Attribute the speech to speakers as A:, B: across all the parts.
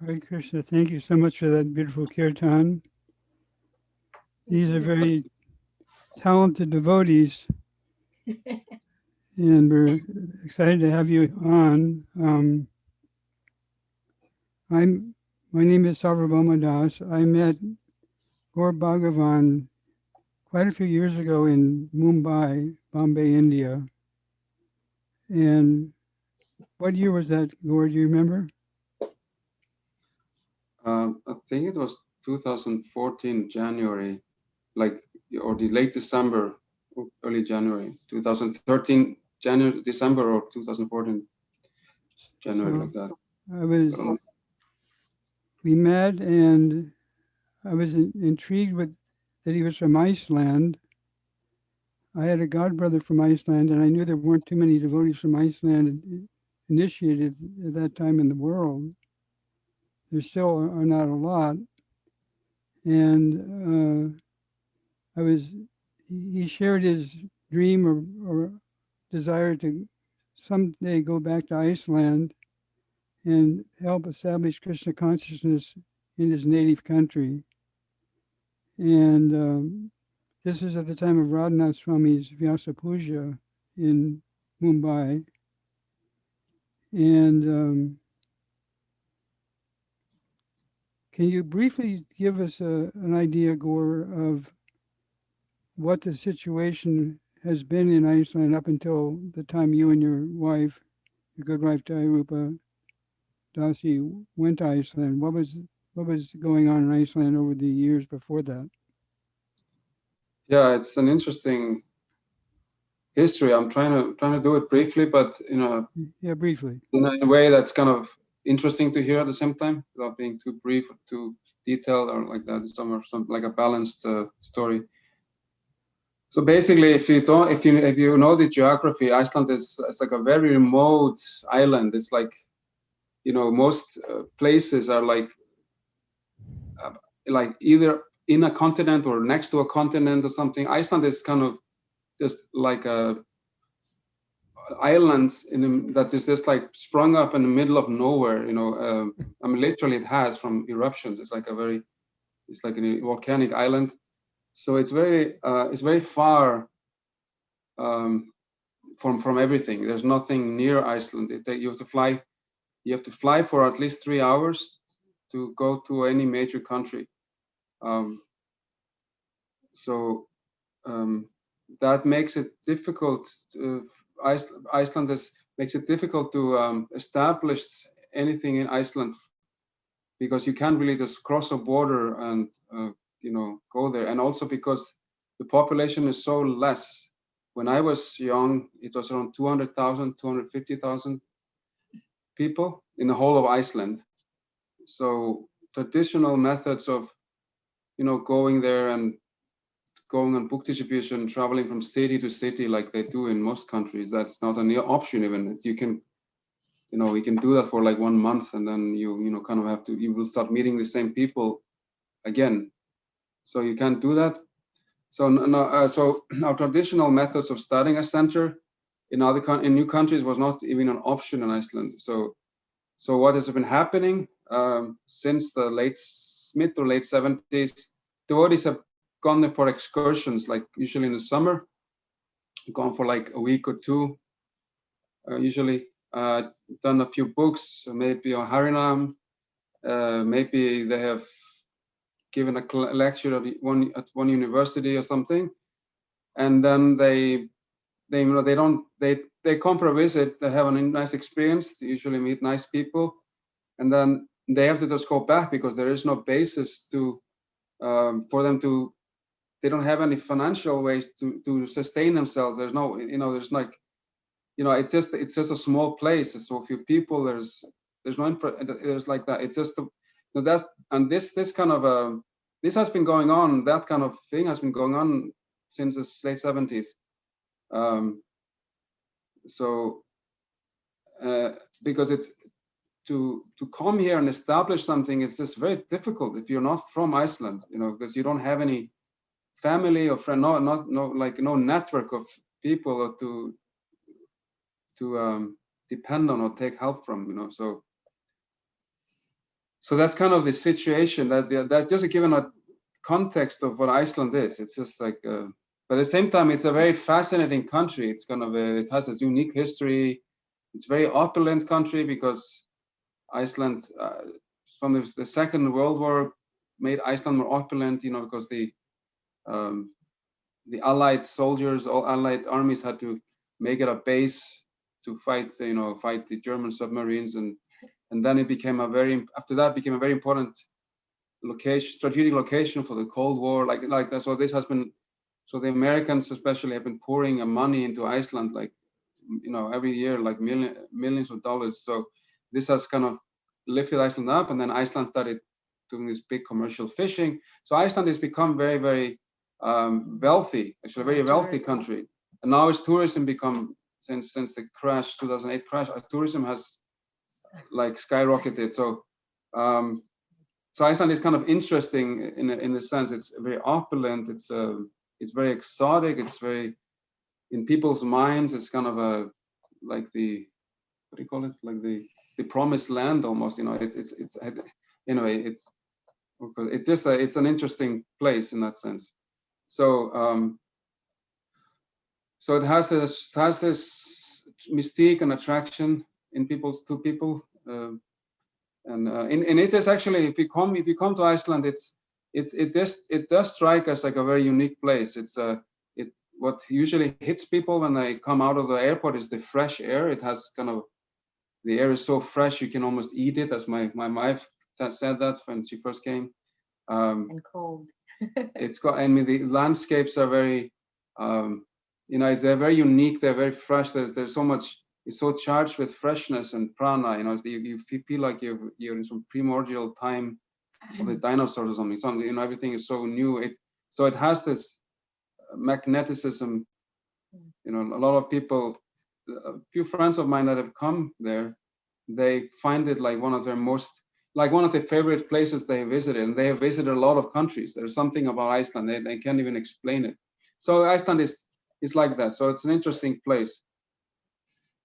A: Hare Krishna, thank you so much for that beautiful kirtan. These are very talented devotees, and we're excited to have you on. I'm my name is Sarvabhauma Das. I met Gaura Bhagavan quite a few years ago in Mumbai, Bombay, India. And what year was that, Gaura? Do you remember?
B: I think it was 2014 January, like, or the late December, or early January, 2013 January, December, or 2014 January, like that.
A: I was. We met, and I was intrigued with that he was from Iceland. I had a godbrother from Iceland, and I knew there weren't too many devotees from Iceland initiated at that time in the world. There still are not a lot. And I was, he shared his dream or desire to someday go back to Iceland and help establish Krishna consciousness in his native country. And this was at the time of Radhanath Swami's Vyasa Puja in Mumbai. And can you briefly give us an idea, Gaura, of what the situation has been in Iceland up until the time you and your wife, your good wife Dayarupa, Dasi, went to Iceland? What was going on in Iceland over the years before that?
B: Yeah, it's an interesting history. I'm trying to do it briefly, but
A: yeah, briefly,
B: in a way that's kind of interesting to hear at the same time, without being too brief or too detailed or like that. Some like a balanced story. So basically, if you know the geography, Iceland is like a very remote island. It's like, most places are like either in a continent or next to a continent or something. Iceland is kind of just like a island that is just like sprung up in the middle of nowhere. I mean, literally, it has from eruptions. It's like a volcanic island. So it's very far from everything. There's nothing near Iceland. You have to fly for at least 3 hours to go to any major country. That makes it difficult. Iceland makes it difficult to establish anything in Iceland, because you can't really just cross a border and go there, and also because the population is so less. When I was young, it was around 200,000, 250,000 people in the whole of Iceland. So traditional methods of going there and going on book distribution, traveling from city to city like they do in most countries, that's not an option. Even you can do that for like 1 month, and then you kind of you will start meeting the same people again. So you can't do that. So our traditional methods of starting a center in new countries was not even an option in Iceland. So what has been happening since the mid to late 70s? Devotees have gone there for excursions, like usually in the summer, gone for like a week or two, usually done a few books, maybe on Harinam, maybe they have given a lecture at one university or something, and then they come for a visit, they have a nice experience, they usually meet nice people, and then they have to just go back because there is no basis for them to. They don't have any financial ways to sustain themselves. There's no, there's like, it's just a small place. It's so few people. There's no there's like that. It's just that's, and this kind of this has been going on. That kind of thing has been going on since the late 70s. Because it's to come here and establish something, it's just very difficult if you're not from Iceland, because you don't have any family or friend, no network of people to depend on or take help from, So So that's kind of the situation. That's just given a context of what Iceland is. It's just like, but at the same time, it's a very fascinating country. It's kind of it has a unique history. It's a very opulent country because Iceland, from the Second World War, made Iceland more opulent. You know, because the Allied soldiers, all Allied armies had to make it a base to fight, fight the German submarines, and then it became after that became a very important location, strategic location for the Cold War, like that. So this has been, so the Americans especially have been pouring money into Iceland, like, every year, like millions of dollars. So this has kind of lifted Iceland up, and then Iceland started doing this big commercial fishing. So Iceland has become very, very wealthy, actually a very wealthy country. And now its tourism become, since the crash, 2008 crash, tourism has like skyrocketed. So so Iceland is kind of interesting in a sense. It's very opulent. It's very exotic. It's very, in people's minds, it's kind of like the, what do you call it? Like the promised land almost. It's anyway. It's just it's an interesting place in that sense. So so it has this mystique and attraction to people. And it is actually, if you come to Iceland, it does strike us like a very unique place. What usually hits people when they come out of the airport is the fresh air. It has kind of, the air is so fresh you can almost eat it, as my wife said that when she first came.
C: And cold.
B: I mean, the landscapes are very, they're very unique. They're very fresh. There's so much. It's so charged with freshness and prana. You feel like you're in some primordial time of the dinosaurs or something. Everything is so new. So it has this magneticism. A lot of people, a few friends of mine that have come there, they find it like one of their favorite places they visited, and they have visited a lot of countries. There's something about Iceland, they can't even explain it. So Iceland is like that. So it's an interesting place.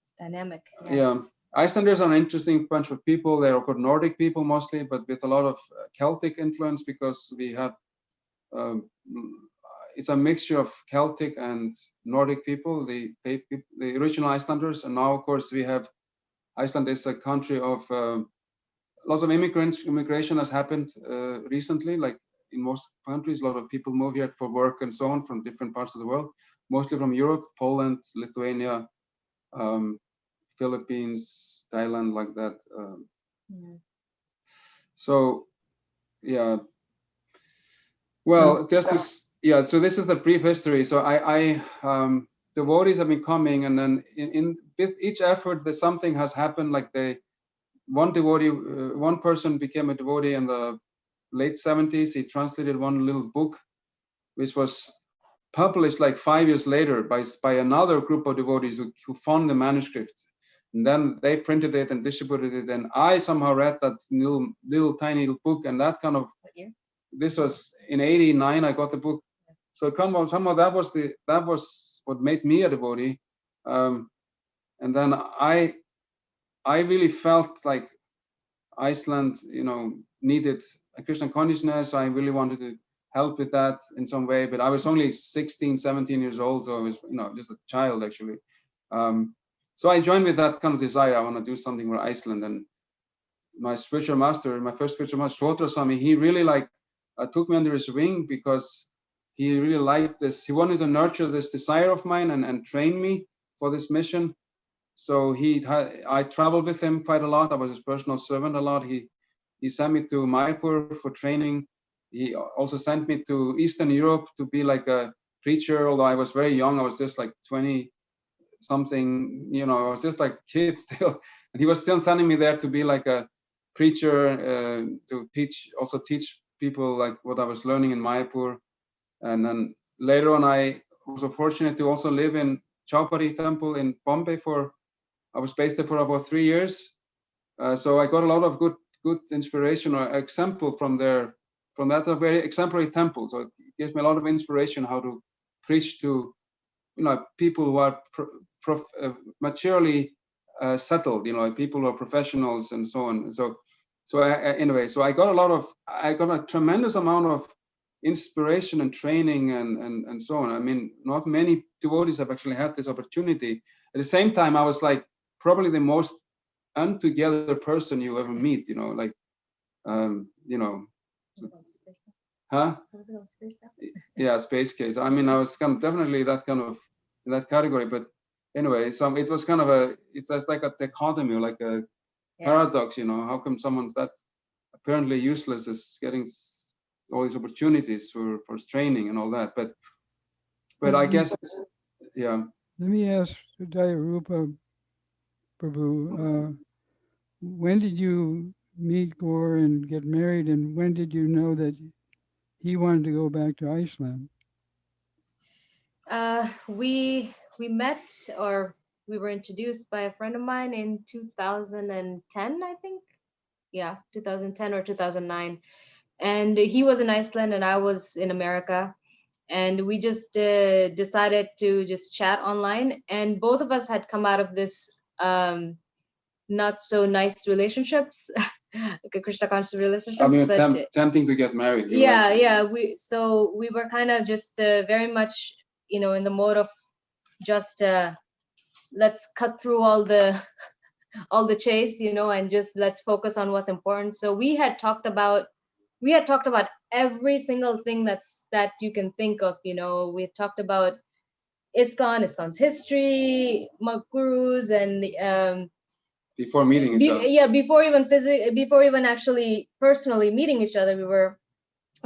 C: It's dynamic.
B: Yeah. Icelanders are an interesting bunch of people. They're called Nordic people mostly, but with a lot of Celtic influence, because we have, it's a mixture of Celtic and Nordic people, the original Icelanders. And now, of course, Iceland is a country of lots of immigration has happened recently. Like in most countries, a lot of people move here for work and so on from different parts of the world, mostly from Europe, Poland, Lithuania, Philippines, Thailand, like that. So, yeah. Well, just this, so this is the brief history. So devotees have been coming, and then with each effort, something has happened. Like one person became a devotee in the late 70s. He translated one little book, which was published like 5 years later by another group of devotees who found the manuscript. And then they printed it and distributed it. And I somehow read that little tiny little book, and that kind of,
C: what year?
B: This was in '89. I got the book. So somehow that was what made me a devotee. And then I really felt like Iceland, needed a Krishna consciousness. I really wanted to help with that in some way, but I was only 16, 17 years old, so I was, just a child actually. So I joined with that kind of desire. I want to do something for Iceland. And my first spiritual master, Sotra Swami, he really took me under his wing, because he really liked this. He wanted to nurture this desire of mine and train me for this mission. So I traveled with him quite a lot. I was his personal servant a lot. He sent me to Mayapur for training. He also sent me to Eastern Europe to be like a preacher, although I was very young. I was just like 20 something, I was just like a kid still. And he was still sending me there to be like a preacher, to teach people like what I was learning in Mayapur. And then later on, I was fortunate to also live in Chowpatty Temple in Bombay I was based there for about 3 years. So I got a lot of good inspiration or example from there. From that, a very exemplary temple. So it gives me a lot of inspiration how to preach to, people who are maturely settled, people who are professionals and so on. So So anyway, so I got a tremendous amount of inspiration and training and so on. I mean, not many devotees have actually had this opportunity. At the same time, I was like probably the most untogether person you ever meet, you know, like, you know, huh? Yeah, space case. I mean, I was kind of definitely that kind of in that category, but anyway, so it was kind of it's just like a dichotomy, like a paradox, you know. How come someone that's apparently useless is getting all these opportunities for training and all that? But I guess it's, yeah.
A: Let me ask Dayarupa Prabhu, when did you meet Gaur and get married, and when did you know that he wanted to go back to Iceland?
C: We met, or we were introduced by a friend of mine in 2010, I think. Yeah, 2010 or 2009. And he was in Iceland and I was in America. And we just decided to just chat online. And both of us had come out of this not so nice relationships, like a Krishna conscious relationships.
B: I mean,
C: but
B: tempting to get married.
C: Yeah, right? Yeah. We were kind of just very much, you know, in the mode of just let's cut through all the all the chase, you know, and just let's focus on what's important. So we had talked about every single thing that you can think of, you know. We had talked about ISKCON's history, gurus, and
B: before meeting each other.
C: Yeah, before even actually personally meeting each other, we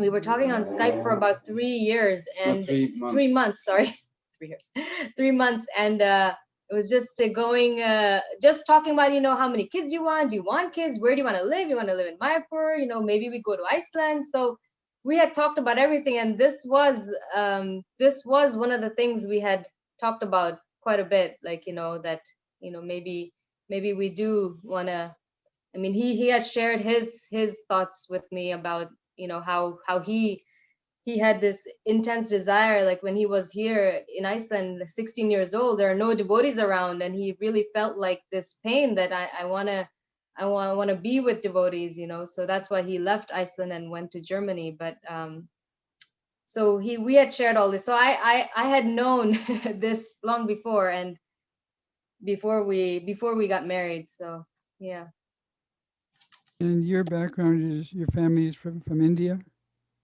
C: were talking on Skype for about 3 years and 3 months, sorry. 3 years, 3 months. And it was just just talking about, you know, how many kids you want. Do you want kids? Where do you want to live? You want to live in Mayapur? You know, maybe we go to Iceland. So we had talked about everything. And this was one of the things we had talked about quite a bit. Like, you know, that, you know, maybe we do want to, I mean, he had shared his thoughts with me about, you know, how he had this intense desire, like when he was here in Iceland, 16 years old, there are no devotees around, and he really felt like this pain that I want to be with devotees, you know. So that's why he left Iceland and went to Germany. But so we had shared all this. So I had known this long before, and before we got married. So yeah.
A: And your background is, your family is from India?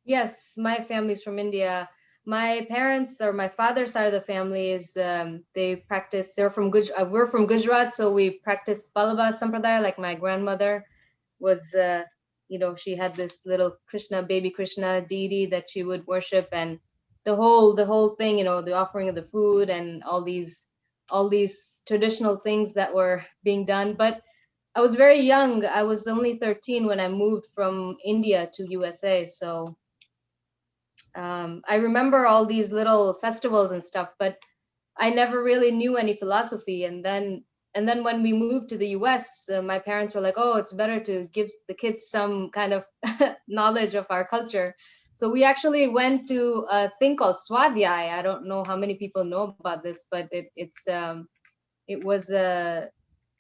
C: Yes, my family's from India. My parents, or my father's side of the family, is they're from Gujarat. We're from Gujarat, so we practice Balaba Sampradaya. Like my grandmother was, you know, she had this little baby Krishna deity that she would worship, and the whole thing, you know, the offering of the food and all these traditional things that were being done. But I was very young. I was only 13 when I moved from India to USA. So I remember all these little festivals and stuff, but I never really knew any philosophy. And then when we moved to the US, my parents were like, oh, it's better to give the kids some kind of knowledge of our culture. So we actually went to a thing called Swadhyay. I don't know how many people know about this, but it was a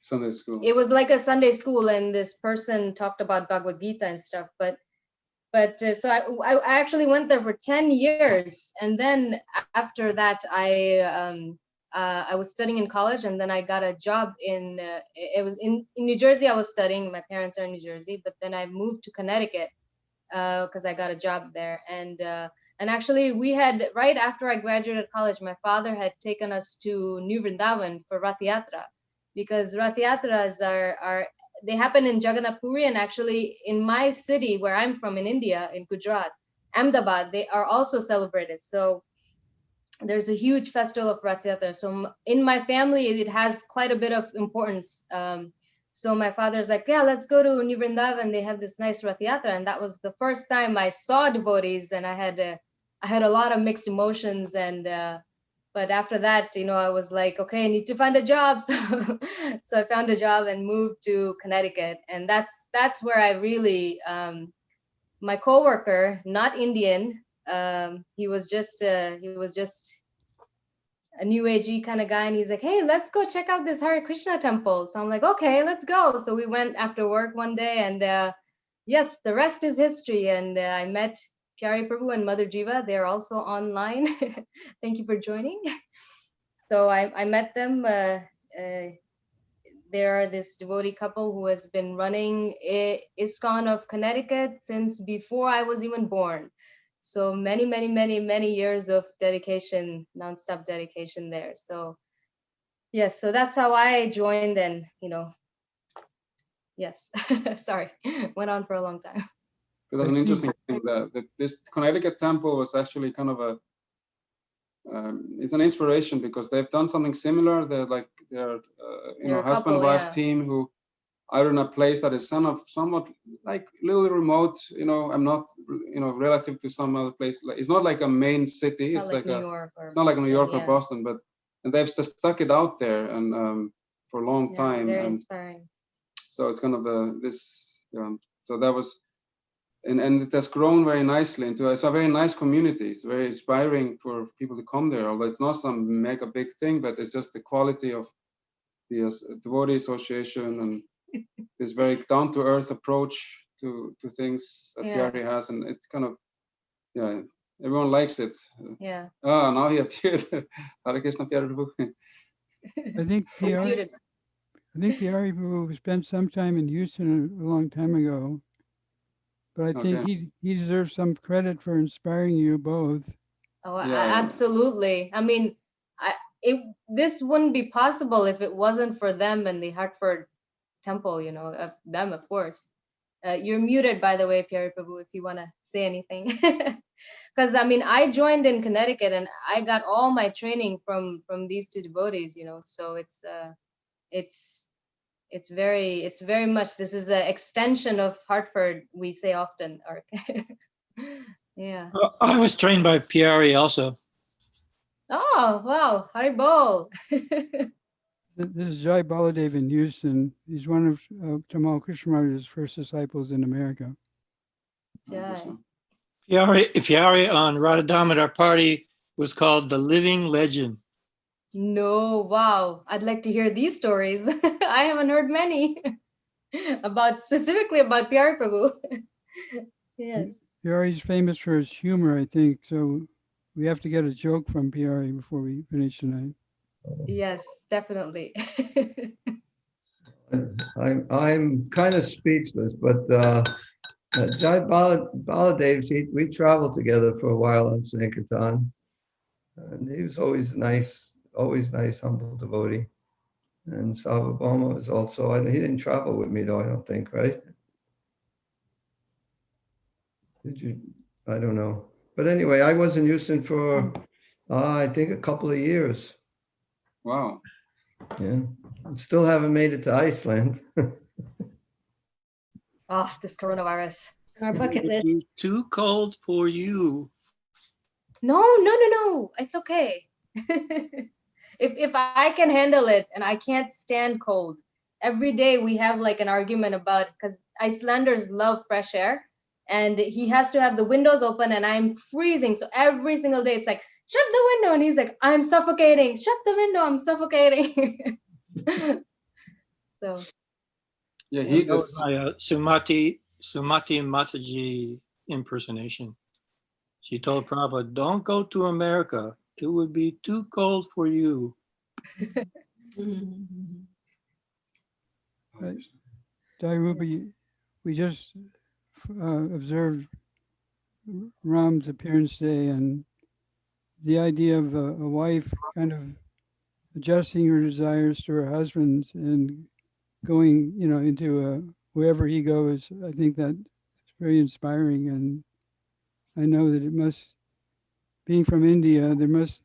B: Sunday school.
C: It was like a Sunday school, and this person talked about Bhagavad Gita and stuff. But so I actually went there for 10 years, and then after that I was studying in college, and then I got a job in it was in New Jersey. I was studying. My parents are in New Jersey, but then I moved to Connecticut because I got a job there. And actually, we had, right after I graduated college, my father had taken us to New Vrindavan for Rath Yatra, because Rath Yatras they happen in Jagannath Puri, and actually in my city where I'm from in India, in Gujarat, Ahmedabad, they are also celebrated. So there's a huge festival of Rath Yatra. So in my family, it has quite a bit of importance. So my father's like, yeah, let's go to New Vrindavan. They have this nice Rath Yatra. And that was the first time I saw devotees, and I had a lot of mixed emotions. And but after that, you know, I was like, okay, I need to find a job. So I found a job and moved to Connecticut. And that's where I really, my coworker, not Indian, he was just a new agey kind of guy. And he's like, hey, let's go check out this Hare Krishna temple. So I'm like, okay, let's go. So we went after work one day, and yes, the rest is history. And I met Pyari Prabhu and Mother Jiva. They're also online. Thank you for joining. So I met them. They are this devotee couple who has been running ISKCON of Connecticut since before I was even born. So many, many, many, many years of dedication, nonstop dedication there. So yes, so that's how I joined, and yes, sorry, went on for a long time.
B: It was an interesting thing that this Connecticut temple was actually kind of a it's an inspiration because they've done something similar. They're
C: They're a
B: husband
C: couple,
B: wife
C: yeah.
B: team who are in a place that is somewhat like a little remote. I'm not relative to some other place. It's not like a main city.
C: It's not like New York or
B: it's not like New York or
C: yeah.
B: Boston, and they've just stuck it out there and for a long time.
C: Very
B: and
C: inspiring.
B: So it's kind of so that was. And it has grown very nicely into it's a very nice community. It's very inspiring for people to come there, although it's not some mega big thing, but it's just the quality of the devotee association and this very down-to-earth approach to things that Pyari has, and it's kind of everyone likes it.
C: Yeah.
B: Now he appeared. Hare Krishna, Pyari Prabhu.
A: I think Pyari Prabhu spent some time in Houston a long time ago. But I think he deserves some credit for inspiring you both.
C: Oh, absolutely. I mean, this wouldn't be possible if it wasn't for them and the Hartford Temple, of them, of course. You're muted, by the way, Pyari Prabhu, if you want to say anything. Because, I mean, I joined in Connecticut and I got all my training from these two devotees, so it's very much, this is an extension of Hartford, we say often. Yeah.
D: I was trained by Pyari also.
C: Oh, wow. Haribol.
A: This is Jai Baladev in Houston. He's one of Tamal Krishnamurti's first disciples in America.
C: Jai.
D: Pyari on Radha Damodar Party was called The Living Legend.
C: No, wow. I'd like to hear these stories. I haven't heard many specifically about Pyari Prabhu. Yes.
A: Pyari's famous for his humor, I think. So we have to get a joke from Pyari before we finish tonight.
C: Yes, definitely.
E: I'm kind of speechless, but Jai Baladev, we traveled together for a while on Sankirtan, and he was always nice, humble devotee. And Sarvabhauma was also, he didn't travel with me though, I don't think, right? Did you? I don't know. But anyway, I was in Houston for, I think, a couple of years.
B: Wow.
E: Yeah. Still haven't made it to Iceland.
C: Oh, this coronavirus. Our bucket list.
D: Too cold for you.
C: No. It's okay. If I can handle it, and I can't stand cold. Every day we have like an argument about, because Icelanders love fresh air, and he has to have the windows open, and I'm freezing. So every single day it's like, shut the window, and he's like, I'm suffocating. Shut the window, I'm suffocating. So.
B: Yeah,
D: that was my Sumati Mataji impersonation. She told Prabhupada, don't go to America. It would be too cold for you.
A: Dayarupa, we just observed Ram's appearance day, and the idea of a wife kind of adjusting her desires to her husband and going, into wherever he goes. I think that's very inspiring, and I know that it must, being from India, there must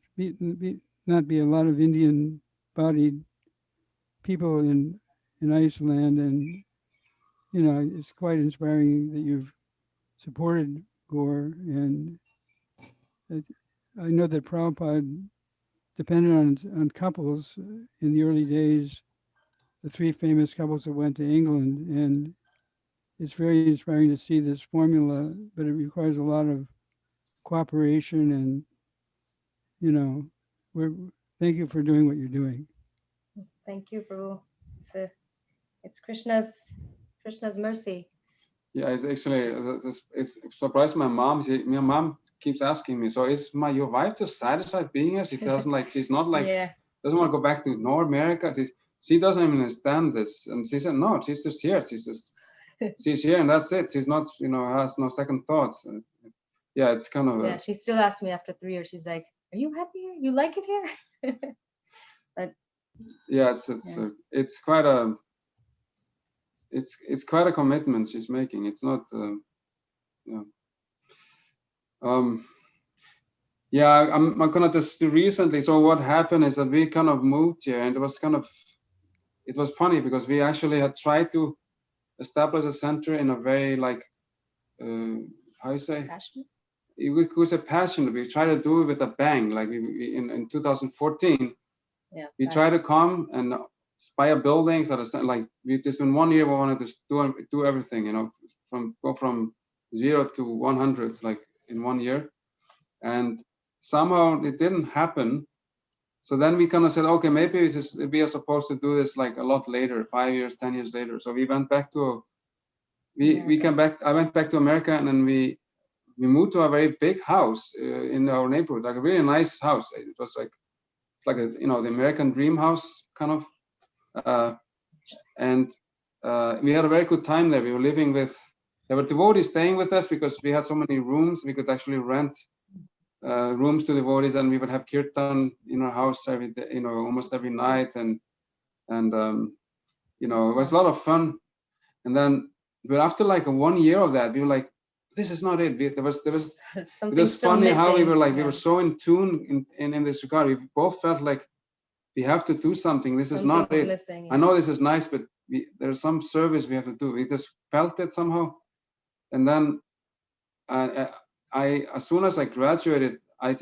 A: not be a lot of Indian-bodied people in Iceland, and it's quite inspiring that you've supported Gaur, and I know that Prabhupada depended on couples in the early days, the three famous couples that went to England, and it's very inspiring to see this formula, but it requires a lot of cooperation, and thank you for doing what you're doing.
C: Thank you, Prabhu. It's Krishna's mercy.
B: Yeah, it's actually it's surprised my mom. My mom keeps asking me, so is your wife just satisfied being here? She doesn't like, she's not like,
C: Yeah.
B: doesn't want to go back to North America. She doesn't even understand this. And she said, no, she's just here. She's here and that's it. She's not, has no second thoughts. Yeah, it's kind of
C: Yeah, she still asks me after 3 years. She's like, "Are you happy here? You like it here?" But
B: yeah,
C: yeah.
B: it's quite a, it's quite a commitment she's making. It's not, yeah. Yeah, I'm gonna just recently. So what happened is that we kind of moved here, and it was funny because we actually had tried to establish a center in a very like, how you say?
C: Passionate?
B: We could say passionate. We tried to do it with a bang. Like in 2014,
C: Yeah.
B: we tried to come and buy buildings that are like, we just in 1 year we wanted to do everything, go from 0 to 100 like in 1 year, and somehow it didn't happen. So then we kind of said, okay, maybe we are supposed to do this like a lot later, 5 years, 10 years later. So we went back to we came back. I went back to America, and then we moved to a very big house in our neighborhood, like a really nice house. It was like a the American dream house kind of, and we had a very good time there. We were living with, there were devotees staying with us because we had so many rooms. We could actually rent rooms to devotees, and we would have kirtan in our house every day, almost every night, and it was a lot of fun. And then, but after like 1 year of that, we were like, this is not it. There was
C: Something
B: it was
C: still
B: funny how we
C: missing.
B: were like, we
C: Yeah.
B: were so in tune in this regard. We both felt like we have to do something. This is
C: Something
B: not
C: was
B: it.
C: missing.
B: I know this is nice, but there's some service we have to do. We just felt it somehow. And then I as soon as I graduated, I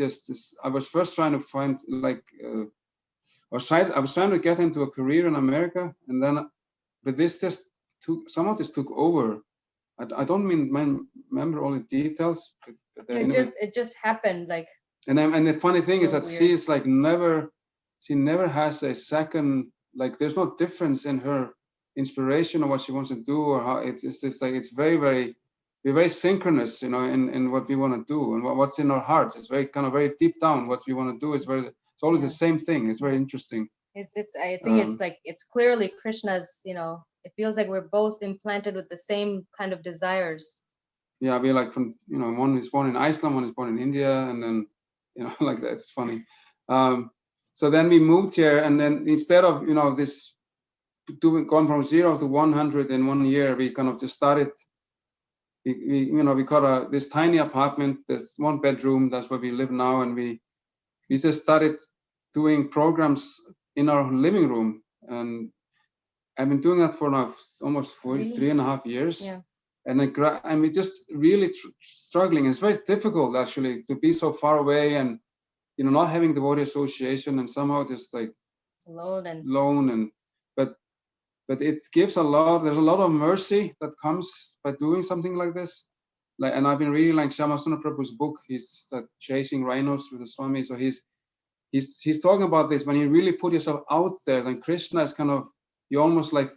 B: was first trying to find like, I was trying to get into a career in America, and then, but this just somehow this took over. I don't remember all the details. But anyway.
C: It just happened like.
B: And the funny thing is
C: So
B: that
C: weird.
B: she is like she never has a second, like there's no difference in her inspiration or what she wants to do, or how it's just like, it's we're very synchronous, in what we want to do and what's in our hearts. It's very kind of very deep down what we want to do. It's always the same thing. It's very interesting.
C: I think it's like, it's clearly Krishna's, it feels like we're both implanted with the same kind of desires.
B: Yeah, we're like from, one is born in Iceland, one is born in India, and then, like that. It's funny. So then we moved here, and then instead of, this going from 0 to 100 in 1 year, we kind of just started. We got this tiny apartment, this 1 bedroom. That's where we live now, and we just started doing programs in our living room, and I've been doing that for now almost 3.5 years.
C: Yeah.
B: And we're just really struggling. It's very difficult actually to be so far away, and not having devotee association, and somehow just like alone, and but it gives there's a lot of mercy that comes by doing something like this. And I've been reading like Shyamasundar Prabhu's book. He's Chasing Rhinos with the Swami. So he's talking about this. When you really put yourself out there, then Krishna is kind of, you almost like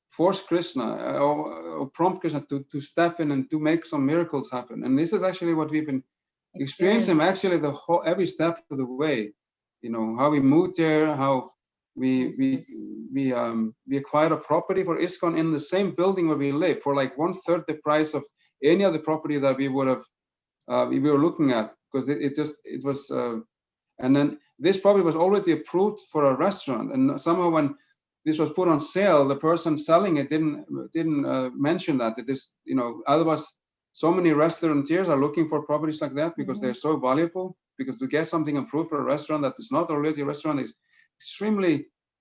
B: force Krishna or prompt Krishna to step in and to make some miracles happen. And this is actually what we've been experiencing actually every step of the way. How we moved there, how we acquired a property for ISKCON in the same building where we live for like 1/3 the price of any other property that we would have we were looking at, because it was and then this property was already approved for a restaurant, and somehow when this was put on sale, the person selling it didn't mention that it is, otherwise so many restaurateurs are looking for properties like that because they're so valuable. Because to get something approved for a restaurant that is not already a restaurant is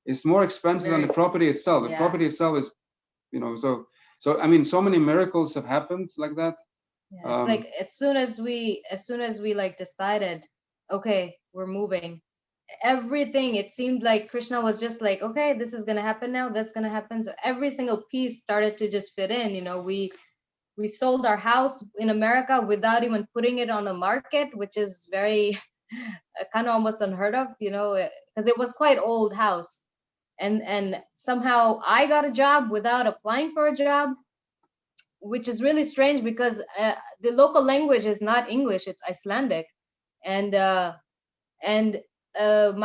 B: it's more expensive than the property itself. The property itself is, so I mean, so many miracles have happened like that.
C: Yeah, it's like as soon as we like decided, okay, we're moving, everything, it seemed like Krishna was just like, okay, this is gonna happen now, that's gonna happen. So every single piece started to just fit in. We sold our house in America without even putting it on the market, which is very kind of almost unheard of, because it was quite old house. And somehow I got a job without applying for a job. which is really strange because the local language is not English, it's Icelandic. And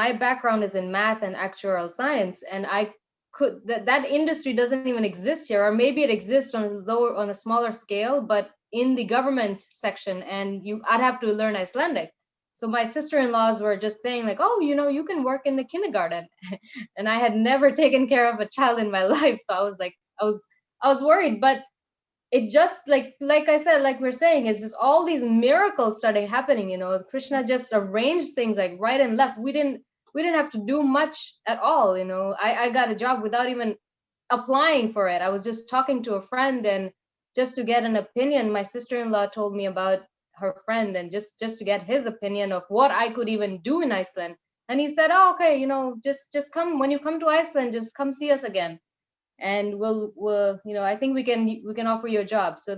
C: my background is in math and actuarial science, and I could that industry doesn't even exist here, or maybe it exists on a smaller scale, but in the government section, and I'd have to learn Icelandic. So my sister-in-laws were just saying like, oh, you can work in the kindergarten. And I had never taken care of a child in my life, so I was like, I was worried. But it just like I said, like we're saying, it's just all these miracles started happening. Krishna just arranged things like right and left. We didn't have to do much at all. I got a job without even applying for it. I was just talking to a friend, and just to get an opinion, my sister-in-law told me about her friend, and just to get his opinion of what I could even do in Iceland. And he said, oh, okay, just come, when you come to Iceland, just come see us again, and we'll I think we can offer you a job. So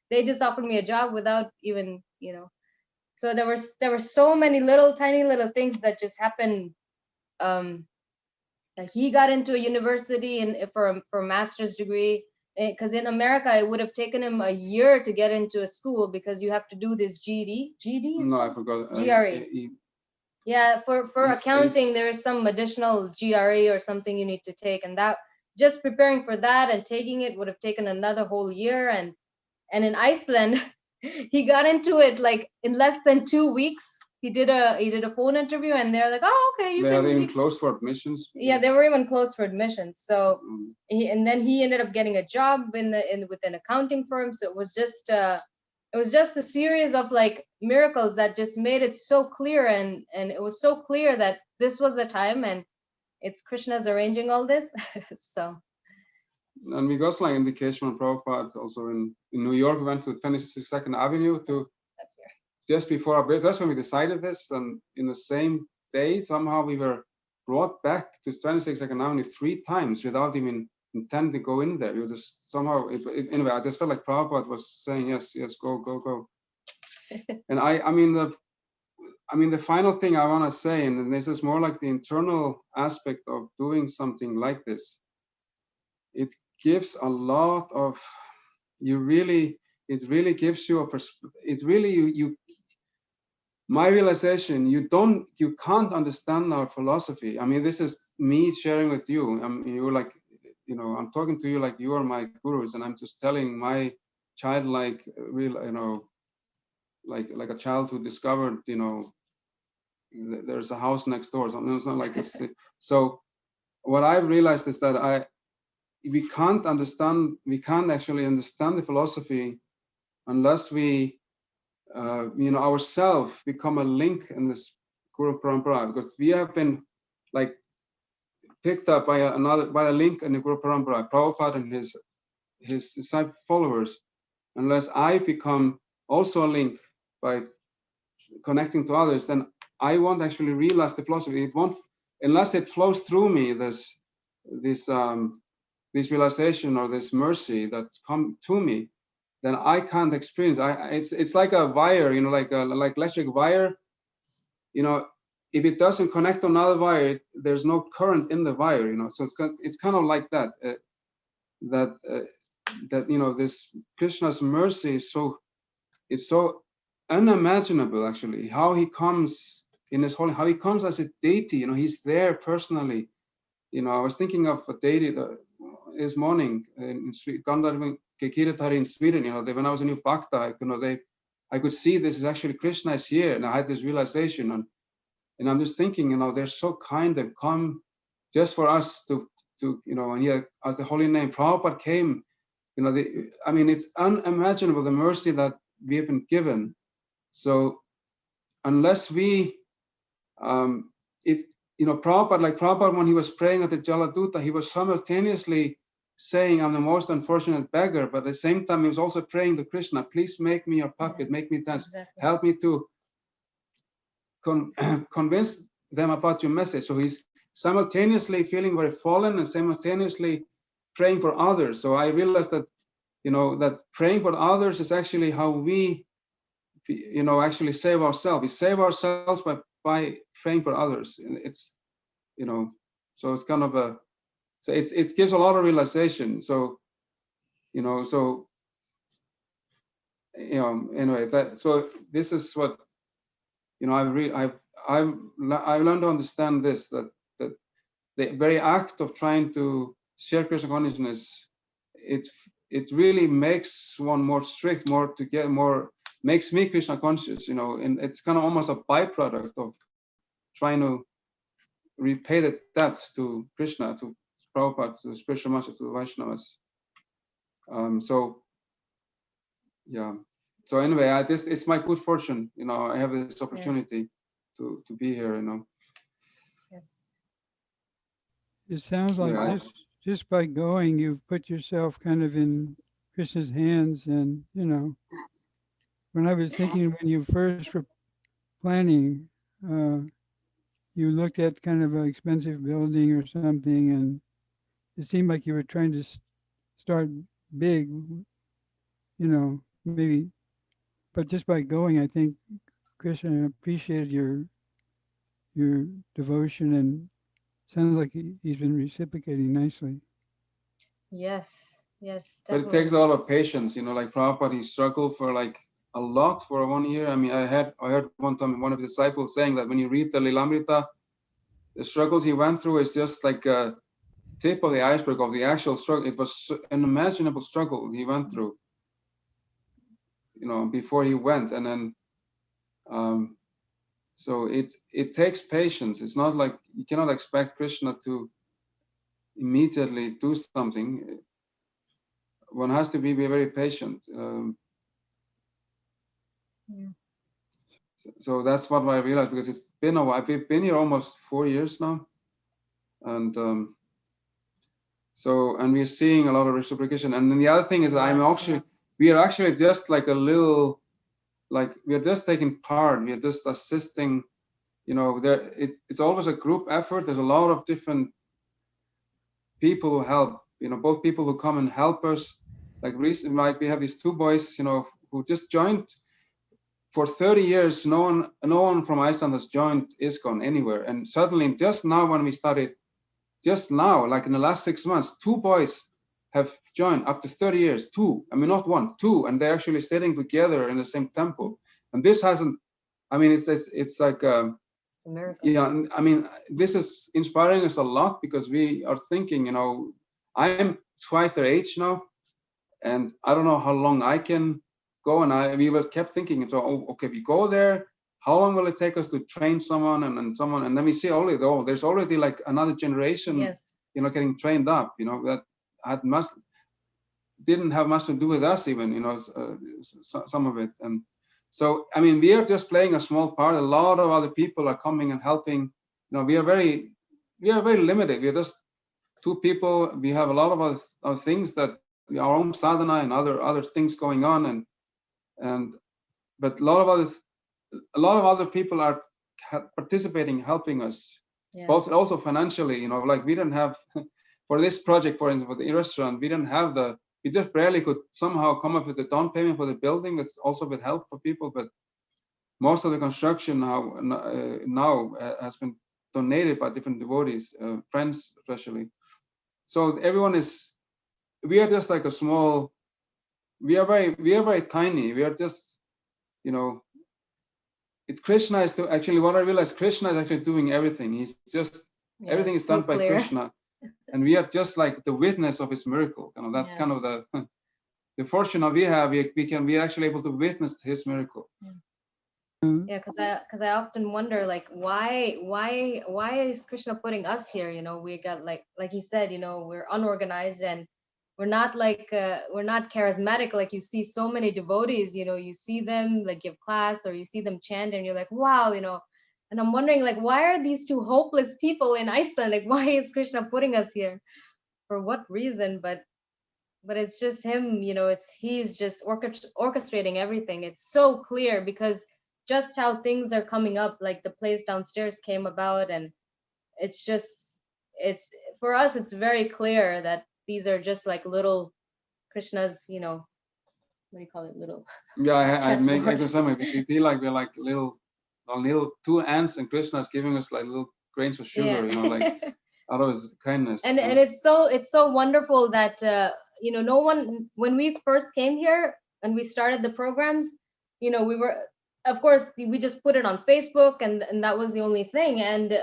C: they just offered me a job without even, so there were so many tiny little things that just happened. Like he got into a university for a master's degree, because in America it would have taken him a year to get into a school, because you have to do this GED.
B: No, I forgot.
C: GRE. Yeah, for accounting, there is some additional GRE or something you need to take, and that just preparing for that and taking it would have taken another whole year. And in Iceland, he got into it like in less than 2 weeks. He did a phone interview, and they're like, oh, okay,
B: they are even closed for admissions.
C: Yeah, they were even closed for admissions. So then he ended up getting a job with an accounting firm. So it was just a series of like miracles that just made it so clear, and it was so clear that this was the time, and it's Krishna's arranging all this. So.
B: And we got like indication from Prabhupada also in New York. We went to 22nd Avenue just before our birth. That's when we decided this, and in the same day somehow we were brought back to 22nd Avenue 3 times without even intending to go in there. We were just somehow anyway. I just felt like Prabhupada was saying yes, go. And I mean the final thing I want to say, and this is more like the internal aspect of doing something like this. It gives a lot of, it really gives you my realization, you can't understand our philosophy. I mean, this is me sharing with you. I mean, you're like, I'm talking to you like you are my gurus, and I'm just telling my childlike, like a child who discovered, there's a house next door, something like this. So what I realized is that we can't actually understand the philosophy unless we ourselves become a link in this Guru Parampara, because we have been like picked up by a link in the Guru Parampara, Prabhupada and his disciple followers. Unless I become also a link by connecting to others, then I won't actually realize the philosophy. It won't, unless it flows through me, this realization or this mercy that's come to me, then I can't experience. It's like a wire, like electric wire. If it doesn't connect to another wire, there's no current in the wire. So it's kind of like that. This Krishna's mercy is so unimaginable, actually. How he comes in his holy, how he comes as a deity. He's there personally. I was thinking of a deity this morning in Kiritari in Sweden. When I was a new Bhakta, I could see this is actually Krishna is here, and I had this realization. And I'm just thinking, they're so kind and come just for us to and here as the holy name Prabhupada came. It's unimaginable the mercy that we have been given. So unless we, Prabhupada, when he was praying at the Jaladuta, he was simultaneously saying, I'm the most unfortunate beggar, but at the same time, he was also praying to Krishna, please make me your puppet, make me dance, help me to convince them about your message. So he's simultaneously feeling very fallen and simultaneously praying for others. So I realized that, that praying for others is actually how we, actually save ourselves. We save ourselves by praying for others. And it's, so it's kind of so it gives a lot of realization. So, so Anyway, so this is what, I've learned to understand this, that the very act of trying to share Krishna consciousness, it really makes one more strict, makes me Krishna conscious, and it's kind of almost a byproduct of trying to repay the debt to Krishna, to Prabhupada, to the spiritual master, to the Vaishnavas. So yeah. So anyway, it's my good fortune, I have this opportunity to be here,
C: Yes.
A: It sounds like
B: Yeah.
A: just by going, you've put yourself kind of in Krishna's hands. And, when I was thinking when you first were planning, you looked at kind of an expensive building or something, and it seemed like you were trying to start big, maybe. But just by going, I think Krishna appreciated your devotion, and sounds like he's been reciprocating nicely.
C: Yes. Yes.
B: But it
C: Definitely.
B: takes a lot of patience, like Prabhupada, he struggled for like a lot for 1 year. I mean, I heard one time one of his disciples saying that when you read the Lilamrita, the struggles he went through is just like a tip of the iceberg of the actual struggle. It was an unimaginable struggle he went through, before he went. And then, so it takes patience. It's not like you cannot expect Krishna to immediately do something. One has to be very patient. So that's what I realized, because it's been a while. I've been here almost 4 years now, and and we're seeing a lot of reciprocation. And then the other thing is that we are actually just like a little, like we're just taking part. We're just assisting. It's always a group effort. There's a lot of different people who help. Both people who come and help us. Like recently, like we have these 2 boys, who just joined. For 30 years, no one from Iceland has joined ISKCON anywhere. And suddenly, just now when we started, like in the last 6 months, 2 boys have joined after 30 years. 2, I mean, not 1, 2, and they're actually sitting together in the same temple. And this hasn't, I mean, it's like, yeah, I mean, this is inspiring us a lot, because we are thinking, I'm twice their age now, and I don't know how long I can go. And we were kept thinking, so okay, we go there, how long will it take us to train someone, and then we see there's already like another generation, getting trained up, that didn't have much to do with us even, some of it. And so, I mean, we are just playing a small part. A lot of other people are coming and helping. We are very limited. We are just 2 people. We have a lot of other things, that our own sadhana and other things going on, but a lot of other people are participating, helping us, both also financially. Like we didn't have for this project, for instance, for the restaurant, we just barely could somehow come up with a down payment for the building. It's also with help for people, but most of the construction now has been donated by different devotees, friends especially. So we are just like a small. We are very tiny. We are just, Krishna is actually, what I realized, Krishna is actually doing everything. He's just, everything is done by Krishna. And we are just like the witness of his miracle. That's kind of the fortune that we have. We are actually able to witness his miracle.
C: Yeah, because I often wonder, like, why is Krishna putting us here? We got like he said, we're unorganized, and we're not charismatic. Like you see so many devotees, you see them like give class, or you see them chant, and you're like, wow, and I'm wondering, like, why are these 2 hopeless people in Iceland? Like, why is Krishna putting us here? For what reason? But it's just him, he's just orchestrating everything. It's so clear, because just how things are coming up, like the place downstairs came about, and it's for us, it's very clear that these are just like little Krishna's, what do you call it, little.
B: Yeah, I make it something. We feel like we're like little 2 ants, and Krishna is giving us like little grains of sugar, like out of his kindness.
C: And it's so wonderful that no one, when we first came here, we started the programs, you know, we were, of course, we just put it on Facebook, and that was the only thing. And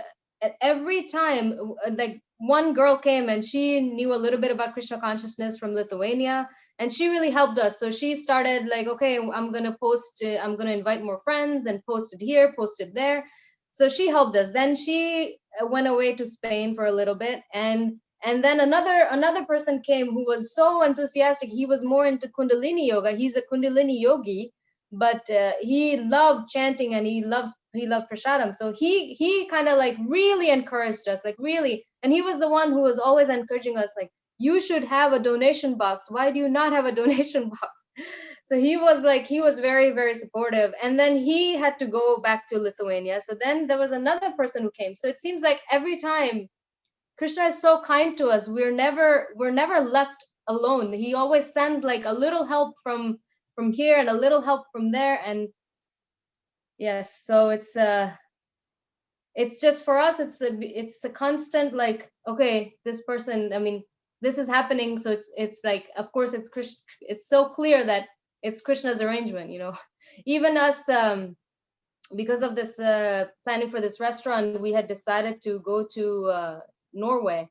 C: every time, like, one girl came and she knew a little bit about Krishna consciousness from Lithuania, and she really helped us. So she started like, okay, I'm gonna post, I'm gonna invite more friends and post it here, post it there. So she helped us. Then she went away to Spain for a little bit, and then another person came who was so enthusiastic. He was more into Kundalini yoga. He's a Kundalini yogi, but he loved chanting, and he loved prasadam. So he kind of like really encouraged us, like really. And he was the one who was always encouraging us, like, you should have a donation box. Why do you not have a donation box? So he was very, very supportive. And then he had to go back to Lithuania. So then there was another person who came. So it seems like every time Krishna is so kind to us. We're never left alone. He always sends like a little help from here and a little help from there. And yes, so it's just for us, it's a constant, like, okay, this person, I mean, this is happening. So it's like, of course, it's so clear that it's Krishna's arrangement, you know. Even us, because of this planning for this restaurant, we had decided to go to Norway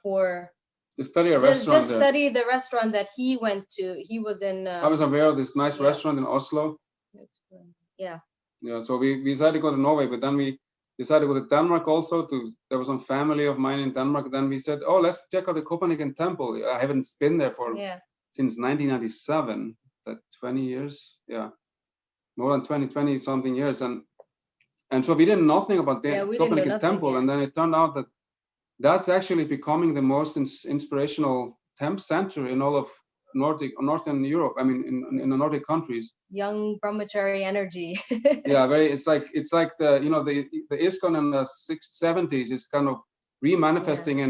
C: for
B: To study a
C: just
B: restaurant there.
C: study the restaurant that he went to. He was in.
B: I was aware of this nice
C: yeah.
B: restaurant in Oslo.
C: Yeah.
B: Yeah, so we decided to go to Norway, but then we decided to go to Denmark also. There was some family of mine in Denmark. Then we said, oh, let's check out the Copenhagen temple. I haven't been there since 1997. That 20 years, yeah, more than 20 something years, and so we didn't know nothing about the Copenhagen temple, and then it turned out that that's actually becoming the most inspirational temp center in all of Northern Europe. I mean, in the Nordic countries.
C: Young brahmachari energy.
B: Yeah, it's like the, you know, the ISKCON in the 70s is kind of remanifesting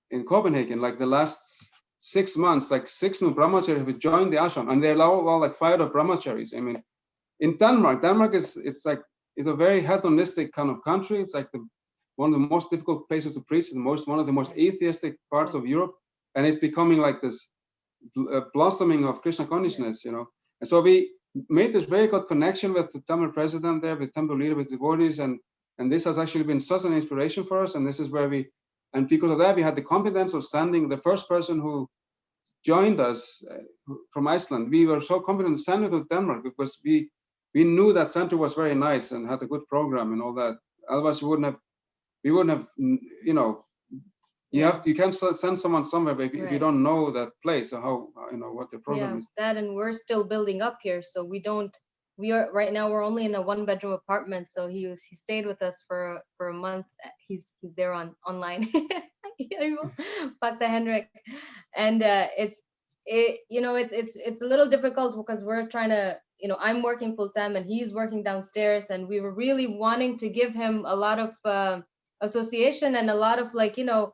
B: in Copenhagen. Like the last 6 months, like 6 new brahmacharis have joined the ashram, and they're all like fired up brahmacharis. I mean, in Denmark is a very hedonistic kind of country. It's like one of the most difficult places to preach, one of the most atheistic parts of Europe, and it's becoming like this blossoming of Krishna consciousness, you know. And so we made this very good connection with the temple president there, with temple leader, with devotees, and this has actually been such an inspiration for us. And this is where and because of that, we had the confidence of sending the first person who joined us from Iceland. We were so confident to send it to Denmark because we knew that center was very nice and had a good program and all that. Otherwise, we wouldn't have, you know, you can't send someone somewhere if you don't know that place or how, you know, what the program is.
C: That, and we're still building up here, so we are right now, we're only in a 1-bedroom apartment. So he stayed with us for a month. He's there online. Bhakta Hendrik. And it's a little difficult because we're trying to, you know, I'm working full time and he's working downstairs, and we were really wanting to give him a lot of association and a lot of, like, you know,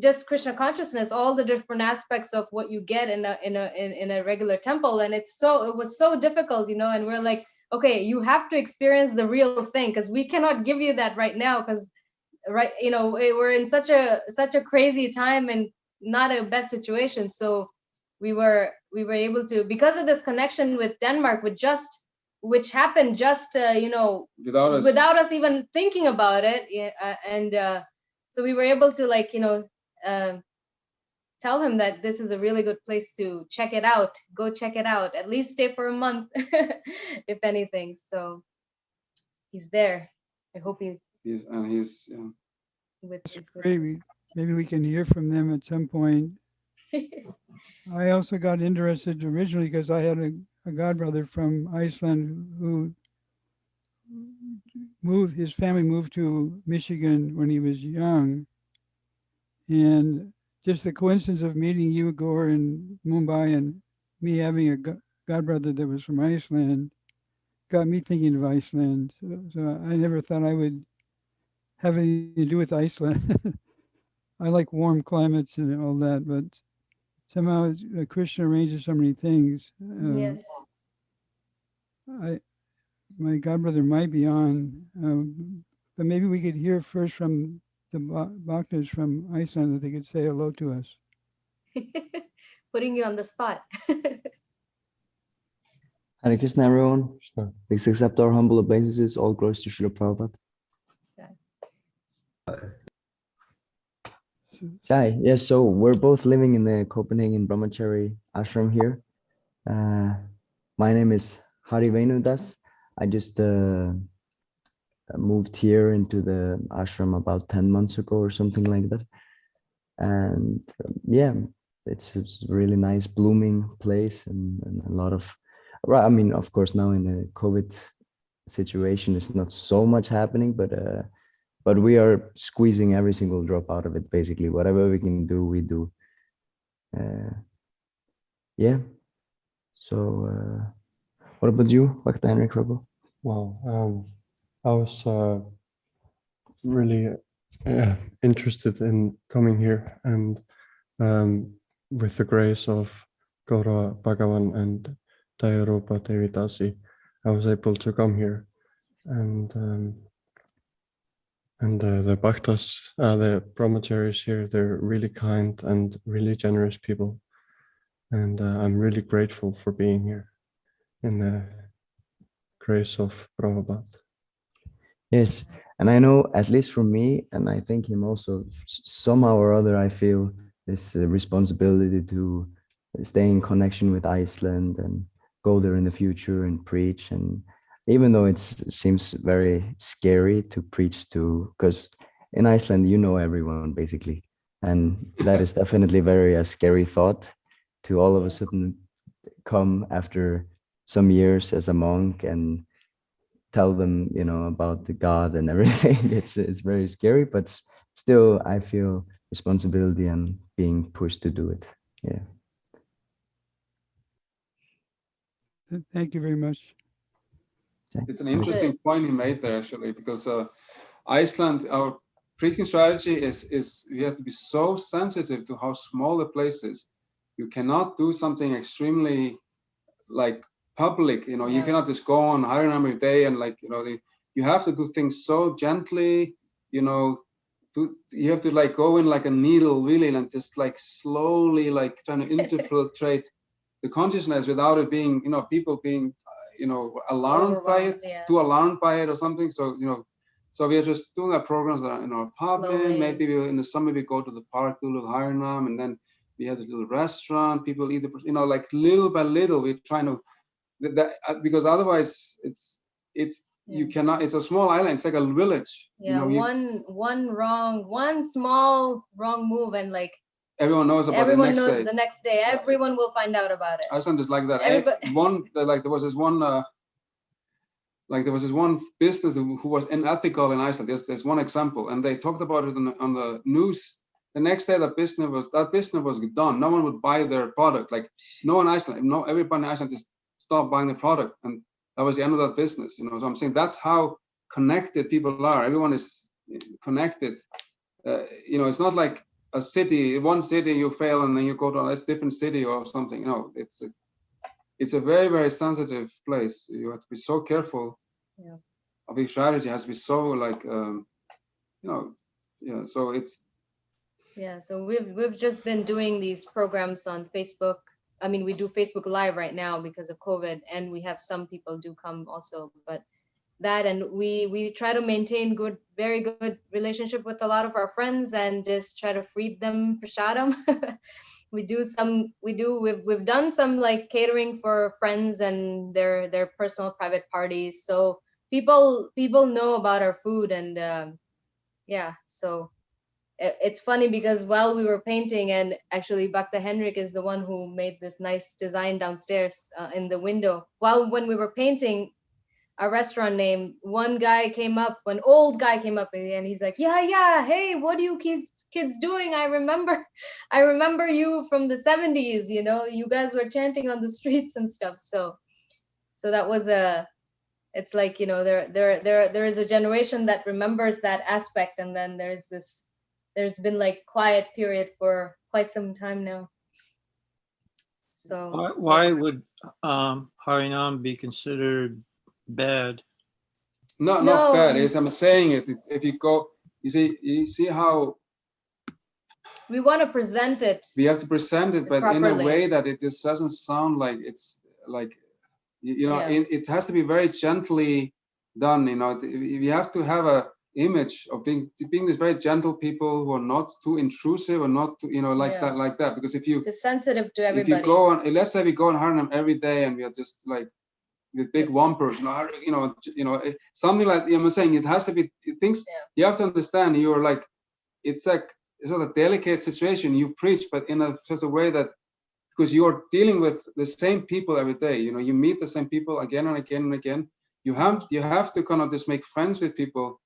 C: just Krishna consciousness, all the different aspects of what you get in a regular temple. And it was so difficult, you know. And we're like, okay, you have to experience the real thing, because we cannot give you that right now, because you know, we're in such a crazy time and not a best situation. So we were able to, because of this connection with Denmark, which happened just you know, without us even thinking about it. So we were able to, like, you know, tell him that this is a really good place to check it out. Go check it out. At least stay for a month, if anything. So he's there. I hope he's
B: yeah.
A: Great. Maybe we can hear from them at some point. I also got interested originally because I had a godbrother from Iceland who his family moved to Michigan when he was young. And just the coincidence of meeting you, Gaura, in Mumbai, and me having a godbrother that was from Iceland got me thinking of Iceland. So I never thought I would have anything to do with Iceland. I like warm climates and all that, but somehow Krishna arranges so many things.
C: Yes.
A: My godbrother might be on, but maybe we could hear first from the Bhaktas from Iceland, that they could say hello to us.
C: putting you on the spot.
F: Hare Krishna, everyone. Please accept our humble obeisances. All glories to Srila Prabhupada. Jai, yes, so we're both living in the Copenhagen Brahmachari ashram here. My name is Hari Venu Das. I just moved here into the ashram about 10 months ago or something like that. And yeah, it's a really nice blooming place and a lot of, right, I mean, of course, now in the COVID situation, it's not so much happening, but we are squeezing every single drop out of it, basically. Whatever we can do, we do. Yeah. So, what about you, Bhakta Henrik Prabhu?
G: Well, I was really interested in coming here, and with the grace of Gaura, Bhagavan, and Dayarupa Devi Dasi, I was able to come here, and the bhaktas, the brahmacharis here, they're really kind and really generous people, and I'm really grateful for being here in the grace of Prabhupada.
F: Yes, and I know, at least for me, and I think him also, somehow or other, I feel this responsibility to stay in connection with Iceland and go there in the future and preach. And even though it seems very scary to preach to, because in Iceland, you know everyone basically. And that is definitely very a scary thought to all of a sudden come after some years as a monk and tell them, you know, about the God and everything. It's very scary, but still I feel responsibility and being pushed to do it. Yeah.
A: Thank you very much.
B: It's an interesting point you made there, actually, because Iceland, our preaching strategy is we have to be so sensitive to how small the place is. You cannot do something extremely like public, you know. You cannot just go on Harinam every day and like, you know, you have to do things so gently, you know. You have to like go in like a needle really and just like slowly like trying to infiltrate the consciousness without it being, you know, people being you know, alarmed by it, too alarmed by it or something. So, you know, so we are just doing our programs in our apartment. Slowly. Maybe in the summer we go to the park, do a little Harinam, and then we have a little restaurant. People eat, you know, like little by little, we're trying to, because otherwise it's you cannot. It's a small island. It's like a village.
C: Yeah, you know, one small wrong move, and like
B: everyone knows about it
C: the next day. Everyone will find out about it.
B: Iceland is like that. There was this one business who was unethical in Iceland. There's one example, and they talked about it on the news. The next day, that business was done. No one would buy their product. Like no one in Iceland, everybody in Iceland just stopped buying the product, and that was the end of that business. You know, so I'm saying that's how connected people are. Everyone is connected. You know, it's not like a city. One city you fail, and then you go to a different city or something. You know, it's a very, very sensitive place. You have to be so careful. Yeah. Of your strategy has to be so like, you know, yeah. So it's.
C: Yeah. So we've just been doing these programs on Facebook. I mean, we do Facebook Live right now because of COVID, and we have some people do come also, but that, and we try to maintain very good relationship with a lot of our friends and just try to feed them prasadam. We've done some like catering for friends and their personal private parties, so people know about our food. And yeah, so it's funny because while we were painting, and actually Bhakta Henrik is the one who made this nice design downstairs in the window, when we were painting a restaurant name, one old guy came up and he's like, yeah, hey, what are you kids doing? I remember you from the 70s, you know, you guys were chanting on the streets and stuff. So that was it's like, you know, there is a generation that remembers that aspect, and then there's been like quiet period for quite some time now. So
D: why would Harinam be considered bad?
B: No, not bad. I'm saying it. If you go, you see how
C: we want to present it.
B: We have to present it, but in a
C: Properly.
B: way that it just doesn't sound like it's like, you know,
C: Yeah.
B: it has to be very gently done. You know, you have to have a image of being these very gentle people who are not too intrusive or not too, you know, like
C: Yeah.
B: that. Because if you
C: It's sensitive to
B: if
C: everybody.
B: you go on, let's say we go on Harlem every day and we are just like with big whompers, you know, something like, you know, I'm saying it has to be things.
C: Yeah.
B: You have to understand. You're like, it's like it's sort of delicate situation. You preach, but in a such a way that, because you're dealing with the same people every day, you know, you meet the same people again and again and again. You have to kind of just make friends with people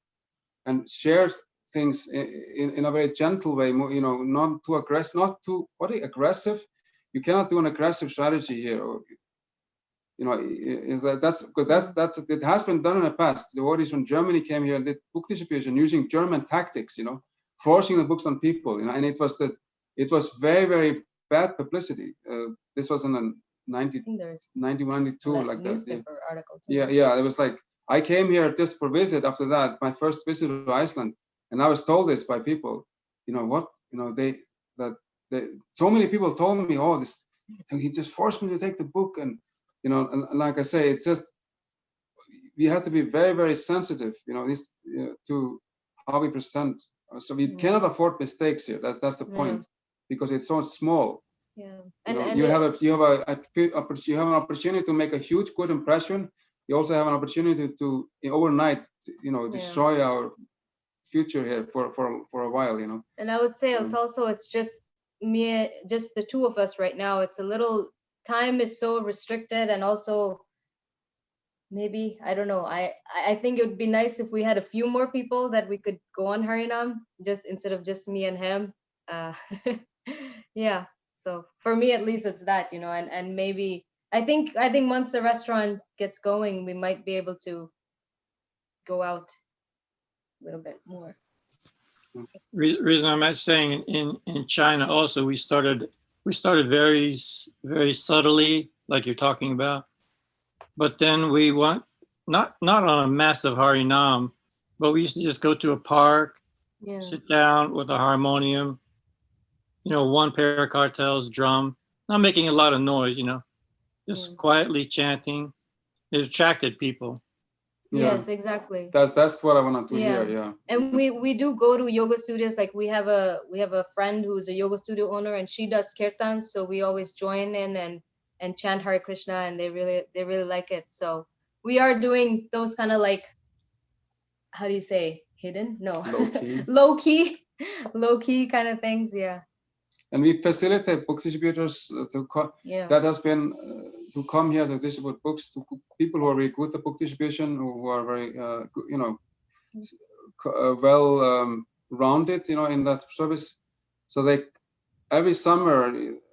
B: and share things in a very gentle way, you know, not too aggressive, not too aggressive. You cannot do an aggressive strategy here, or, you know, that's because that's it has been done in the past. The devotees from Germany came here and did book distribution using German tactics, you know, forcing the books on people, you know, and it was very, very bad publicity. This was in the 92, like that.
C: Newspaper article.
B: Yeah, it was like, I came here just for visit after that, my first visit to Iceland, and I was told this by people, you know what, you know, so many people told me, oh, this, so he just forced me to take the book, and you know, and like I say, it's just, we have to be very, very sensitive, you know, this to how we present. So we cannot afford mistakes here. That's the point, because it's so small.
C: Yeah,
B: You have an opportunity to make a huge good impression. You also have an opportunity to overnight, you know, destroy our future here for a while, you know.
C: And I would say it's just me, just the two of us right now. It's a little, time is so restricted, and also maybe, I don't know, I think it would be nice if we had a few more people that we could go on Harinam, just instead of just me and him. Yeah, so for me at least it's that, you know, and maybe I think once the restaurant gets going, we might be able to go out a little bit more.
D: Reason I'm saying in China also, we started very, very subtly, like you're talking about, but then we went not on a massive Harinam, but we used to just go to a park, sit down with a harmonium, you know, one pair of cartels, drum, not making a lot of noise, you know, just quietly chanting. It attracted people.
C: Yes, exactly.
B: That's what I want to do here. Yeah.
C: And we do go to yoga studios. Like we have a friend who's a yoga studio owner, and she does kirtans, so we always join in and chant Hare Krishna, and they really like it. So we are doing those kind of like, how do you say, hidden? No, low key kind of things. Yeah.
B: And we facilitate book distributors that has been to come here to distribute books to people who are very good at book distribution, who are very you know, well rounded, you know, in that service. So they every summer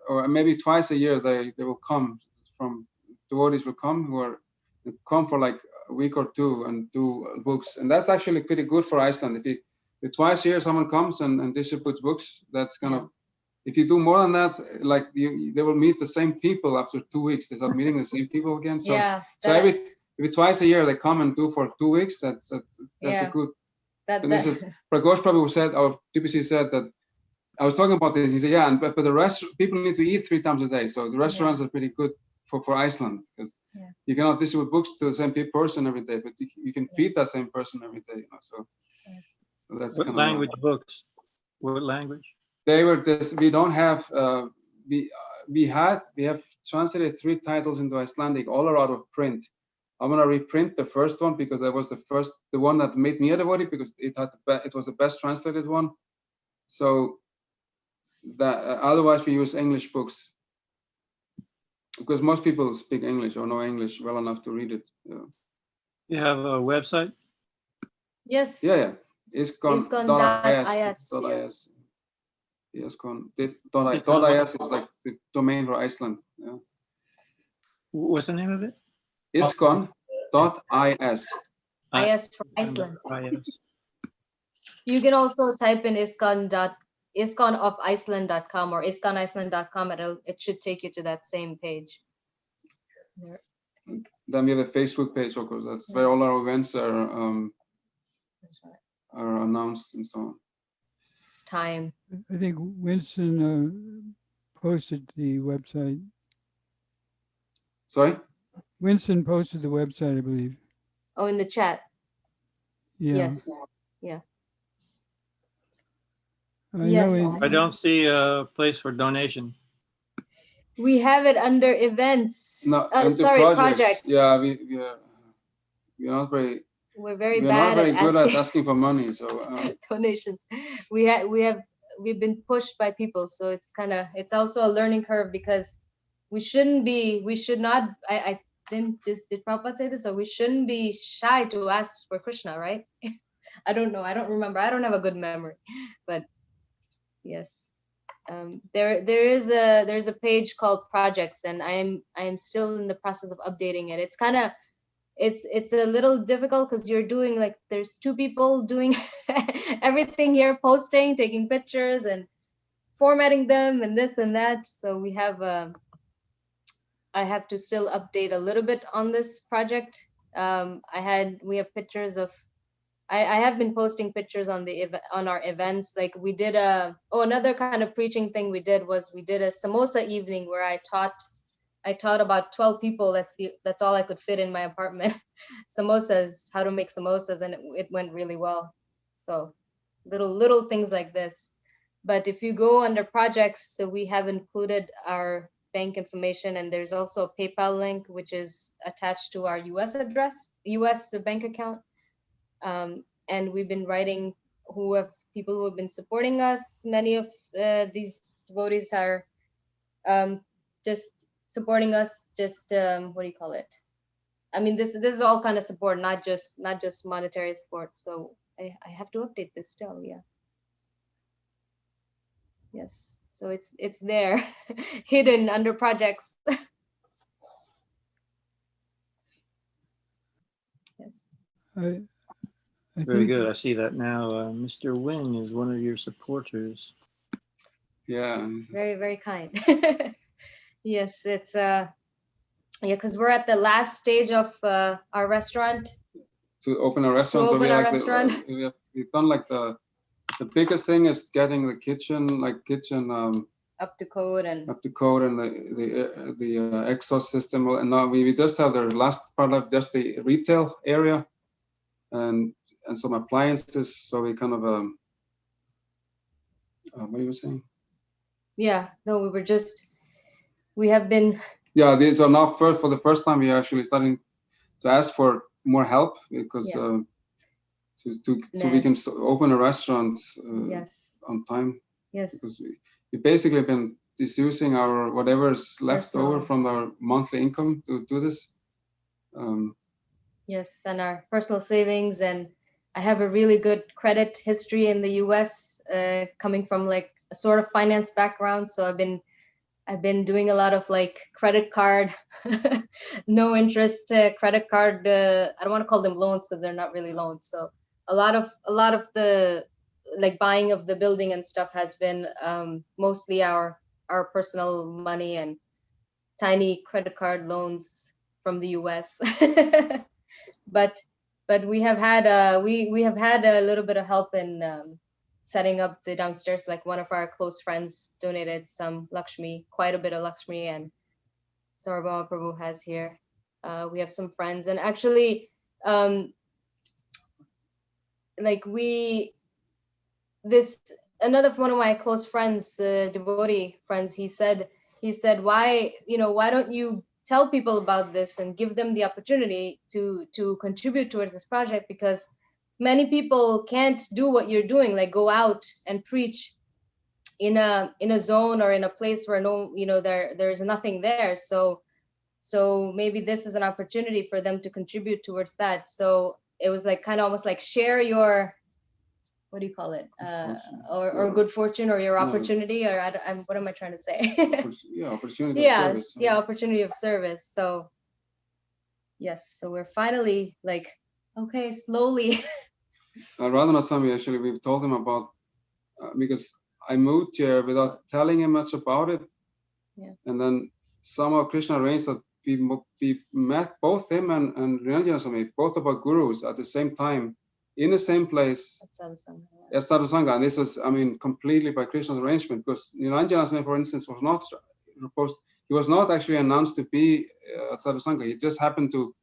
B: or maybe twice a year they will come, from devotees will come who come for like a week or two and do books, and that's actually pretty good for Iceland. If twice a year someone comes and distributes books, that's kind of. If you do more than that, like they will meet the same people after 2 weeks. They start meeting the same people again. So, every twice a year they come and do for 2 weeks. That's a good. And this is Pragosh Prabhu said, our TPC said that. I was talking about this. He said, yeah, but the rest people need to eat 3 times a day. So the restaurants are pretty good for Iceland, because you cannot distribute books to the same person every day, but you can feed that same person every day. You know, so that's
D: what
B: kind
D: language
B: of
D: books. What language?
B: They were just, we don't have, we have translated 3 titles into Icelandic, all are out of print. I'm gonna reprint the first one because that was the one that made me a devotee, because it was the best translated one. So that otherwise we use English books, because most people speak English or know English well enough to read it.
D: You have a website?
C: Yes.
B: Yeah. Iceland.is. ISKCON.is is like the domain for Iceland. Yeah.
D: What's the name of it?
B: ISKCON.is.
C: IS for Iceland. You can also type in iskonoficeland.com or iskoniceland.com. It should take you to that same page.
B: Then we have a Facebook page, of course. That's where all our events are announced and so on.
C: time.
A: I think Winston posted the website.
B: Sorry?
A: Winston posted the website, I believe.
C: Oh, in the chat.
A: Yeah.
C: Yes. Yeah.
A: I
C: Yes.
A: know
D: I don't see a place for donation.
C: We have it under events.
B: No,
C: Oh,
B: under
C: sorry, projects.
B: Yeah, we're not very
C: We're very
B: we're
C: bad
B: not very
C: at
B: good at
C: asking
B: asking for money. So
C: donations. We've been pushed by people, so it's also a learning curve, because we should not. I did Prabhupada say this? Or we shouldn't be shy to ask for Krishna, right? I don't know. I don't remember. I don't have a good memory, but yes. There's a page called projects, and I am still in the process of updating it. It's kind of it's a little difficult, because you're doing, like, there's two people doing everything here, posting, taking pictures, and formatting them, and this and that. So we have I have to still update a little bit on this project. We have pictures of. I have been posting pictures on our events. Like, we did another kind of preaching thing we did was we did a samosa evening where I taught about 12 people. That's all I could fit in my apartment. Samosas, how to make samosas, and it went really well. So little things like this. But if you go under projects, so we have included our bank information, and there's also a PayPal link which is attached to our US bank account. And we've been writing people who have been supporting us. Many of these devotees are just supporting us, what do you call it? I mean, this is all kind of support, not just monetary support. So I have to update this still. Yeah. Yes. So it's there, hidden under projects. Yes.
A: I
D: Very
A: think
D: good. I see that now. Mr. Wing is one of your supporters.
B: yeah,
C: Very, very kind. Yes, it's because we're at the last stage of our restaurant.
B: to open a restaurant.
C: To
B: So
C: open our restaurant.
B: We've done like the biggest thing is getting the kitchen
C: Up to code and
B: the exhaust system, and now we just have the last part of just the retail area and some appliances. So we kind of what are you saying?
C: yeah, no, we have been.
B: Yeah, these are now for the first time we are actually starting to ask for more help, because so we can open a restaurant
C: Yes.
B: on time.
C: Yes.
B: Because we basically been just using our whatever's left over from our monthly income to do this.
C: Yes, and our personal savings, and I have a really good credit history in the US, coming from like a sort of finance background. So I've been doing a lot of like credit card, no interest credit card. I don't want to call them loans because they're not really loans. So a lot of the like buying of the building and stuff has been mostly our personal money and tiny credit card loans from the US. but we have had we have had a little bit of help in setting up the downstairs. Like one of our close friends donated some Lakshmi, quite a bit of Lakshmi, and Sarvabhauma Prabhu has here. We have some friends, and actually like another one of my close friends, devotee friends, he said, why don't you tell people about this and give them the opportunity to contribute towards this project, because many people can't do what you're doing, like go out and preach in a zone or in a place where there's nothing there. So maybe this is an opportunity for them to contribute towards that. So it was like kind of almost like share your, what do you call it? Or good fortune, or your opportunity, or what am I trying to say?
B: Opportunity of service.
C: Yeah, opportunity of service. So yes, so we're finally like, okay, slowly.
B: Radhanath Swami, actually, we've told him about, because I moved here without telling him much about it.
C: Yeah.
B: And then somehow Krishna arranged that we met both him and Niranjana Swami, both of our gurus, at the same time, in the same place. Sadhusanga, and this was, I mean, completely by Krishna's arrangement, because Niranjana, for instance, was not proposed. He was not actually announced to be at Sadhusanga. He just happened to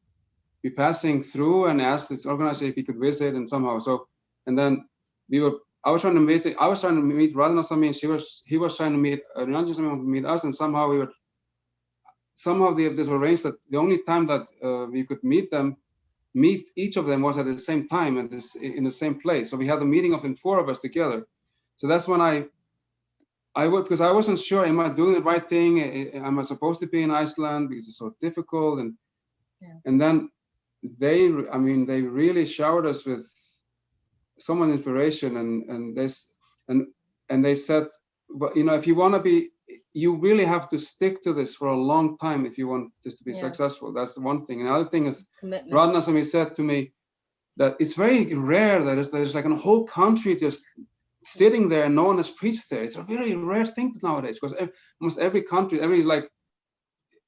B: be passing through and asked its organizer if he could visit, and somehow so. And then I was trying to meet Radhana Swami, and he was trying to meet Niranjana Swami, wanted to meet us, and somehow this was arranged that the only time that we could meet each of them was at the same time and in the same place. So we had a meeting of the 4 of us together. So that's when I would, because I wasn't sure, am I doing the right thing? Am I supposed to be in Iceland because it's so difficult? And then they really showered us with so much inspiration, and they said, but if you want to be, you really have to stick to this for a long time if you want this to be successful. That's the one thing. And the other thing is, Radhana Swami said to me that it's very rare that there's like a whole country just sitting there and no one has preached there. It's a very rare thing nowadays, because almost every country, every like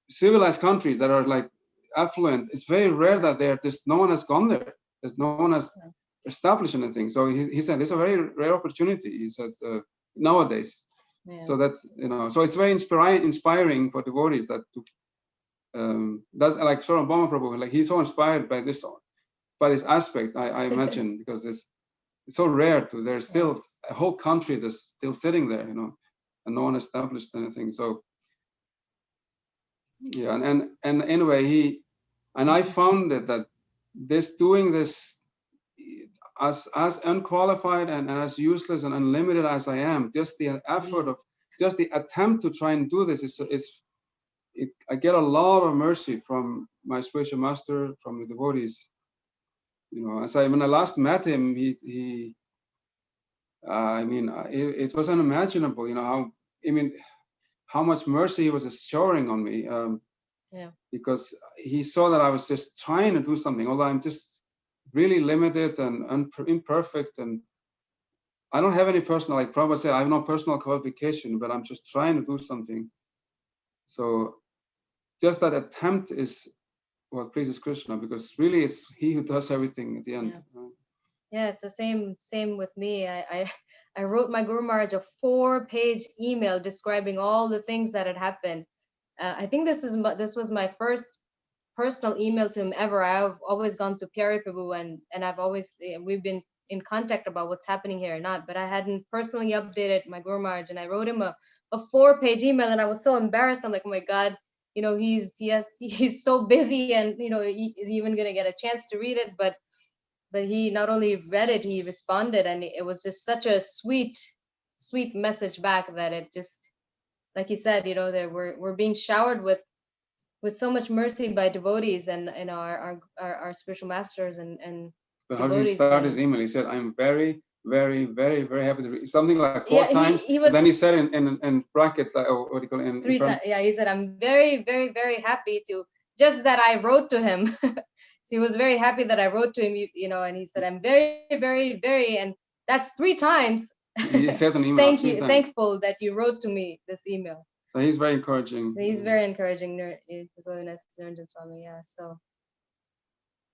B: civilized countries that are like affluent, it's very rare that they're just, no one has gone there. There's no one has established anything. So he said it's a very rare opportunity. He said nowadays. Yeah. So that's, so it's very inspiring for devotees that that's like Swaram Bhama Prabhu, like he's so inspired by this aspect, I imagine, because it's so rare there's still a whole country that's still sitting there, and no one established anything. So yeah, and anyway, I found that doing this as unqualified and as useless and unlimited as I am, just the effort of just the attempt to try and do this I get a lot of mercy from my spiritual master, from the devotees. When I last met him, it was unimaginable, how much mercy he was showering on me. Because he saw that I was just trying to do something, although I'm just really limited and imperfect, and I don't have any personal, like Prabhupada said, I have no personal qualification, but I'm just trying to do something. So just that attempt is what pleases Krishna, because really it's he who does everything at the end.
C: Yeah, it's the same with me. I wrote my Guru Maharaj a 4-page email describing all the things that had happened. I think this was my first personal email to him ever. I've always gone to Pyari Prabhu, and we've been in contact about what's happening here or not, but I hadn't personally updated my Guru Maharaj, and I wrote him a 4-page email, and I was so embarrassed. I'm like, oh my God, he's so busy, and is even gonna get a chance to read it, but he not only read it, he responded, and it was just such a sweet message back that it just, like he said, we're being showered with so much mercy by devotees and our spiritual masters and
B: but how did he start his email? He said, I'm very, very, very, very happy to read something like 4 times. Then he said in brackets, like, what do you call it?
C: 3 times. Yeah, he said, I'm very, very, very happy to, just that I wrote to him. So he was very happy that I wrote to him, and he said, I'm very, very, very, and that's 3 times.
B: He said an email.
C: Thankful that you wrote to me this email.
B: So he's very encouraging.
C: He's very encouraging, His Holiness Niranjan Swami. Yeah. So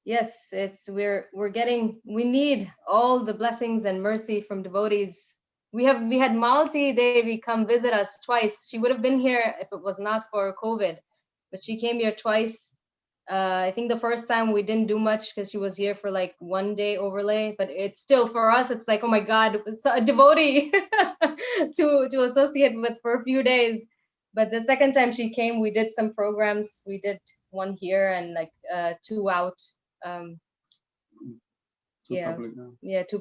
C: yes, we need all the blessings and mercy from devotees. We had Malti Devi come visit us twice. She would have been here if it was not for COVID, but she came here twice. I think the first time we didn't do much because she was here for like 1 day overlay, but it's still, for us, it's like, oh my God, a devotee to associate with for a few days. But the second time she came, we did some programs. We did one here and like 2 out. 2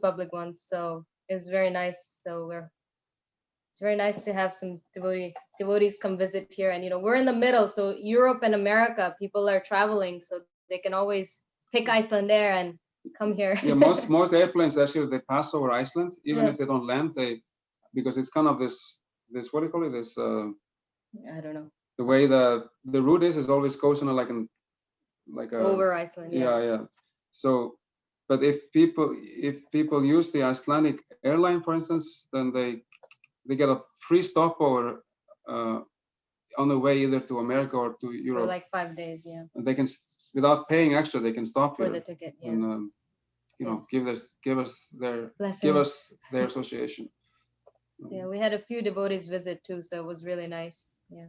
C: public ones. So it was very nice. So it's very nice to have some devotees come visit here. And we're in the middle, so Europe and America, people are traveling, so they can always pick Iceland Air and come here.
B: Yeah, most airplanes actually, they pass over Iceland, even if they don't land. Because it's kind of this what do you call it? This
C: I don't know.
B: The way the route is always goes in like a
C: over Iceland.
B: Yeah. So, but if people use the Icelandic airline, for instance, then they get a free stopover on the way either to America or to Europe.
C: For like 5 days, yeah.
B: And they can, without paying extra, they can stop
C: for
B: here.
C: the ticket, yeah. Yes.
B: give us
C: Blessing.
B: their association.
C: Yeah, we had a few devotees visit too, so it was really nice. Yeah.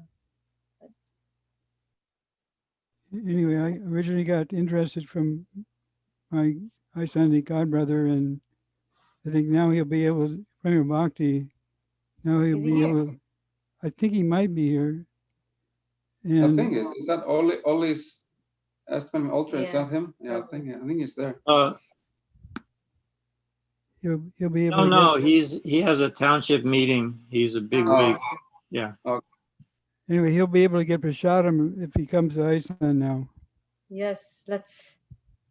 A: Anyway, I originally got interested from my Icelandic godbrother, and I think now he'll be able to, Premier Bhakti, now he'll
C: Is he
A: be
C: here?
A: able, I think he might be here.
B: The
A: And
B: thing is that Ollie's Estman Ultra, is
C: Yeah.
B: that him? Yeah, I think he's there.
A: he'll be able
D: No,
A: to
D: no,
A: get,
D: he has a township meeting. He's a big
C: Oh.
D: wig. Yeah.
A: anyway, he'll be able to get prasadam if he comes to Iceland now.
C: Yes, let's.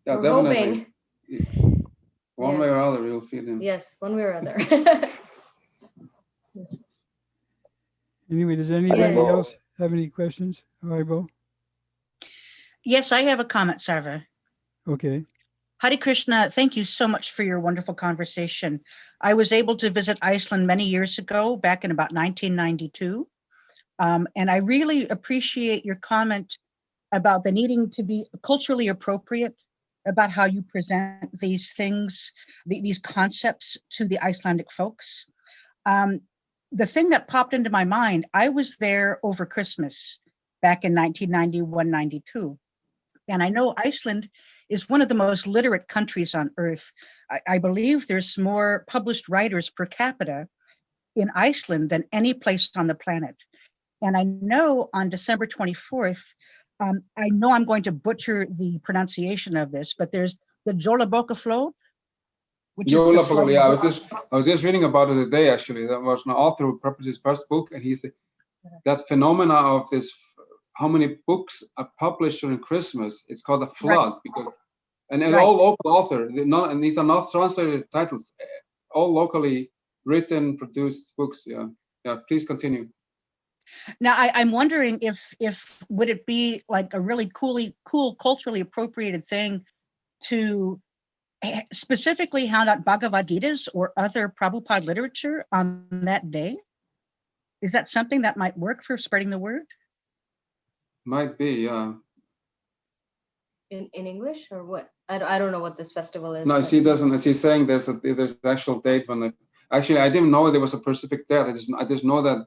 B: Yeah,
C: We're
B: definitely.
C: hoping.
B: One way or
C: Yes.
B: other, you'll feel him.
C: Yes, one way or other.
A: Anyway, does anybody
C: Yeah.
A: else have any questions? Haribo?
H: Yes, I have a comment, Sarva.
A: Okay.
H: Hare Krishna, thank you so much for your wonderful conversation. I was able to visit Iceland many years ago, back in about 1992. And I really appreciate your comment about the needing to be culturally appropriate about how you present these things, these concepts to the Icelandic folks. The thing that popped into my mind, I was there over Christmas back in 1991, 92. And I know Iceland is one of the most literate countries on earth. I believe there's more published writers per capita in Iceland than any place on the planet. And I know on December 24th, I know I'm going to butcher the pronunciation of this, but there's the Jólabókaflóð, which is the
B: Jólabókaflóð, yeah,
H: flood.
B: I was just reading about it today, actually. That was an author who published his first book, and he said that phenomena of this, how many books are published during Christmas, it's called a flood, because, and all local author, and these are not translated titles, all locally written, produced books. Yeah, please continue.
H: Now, I'm wondering if would it be like a really cool, culturally appropriated thing to specifically hand out Bhagavad Gitas or other Prabhupada literature on that day? Is that something that might work for spreading the word?
B: Might be, yeah.
C: In English or what? I don't know what this festival is.
B: No,
C: but-
B: she doesn't. She's saying there's an actual date when actually, I didn't know there was a specific date. I just know that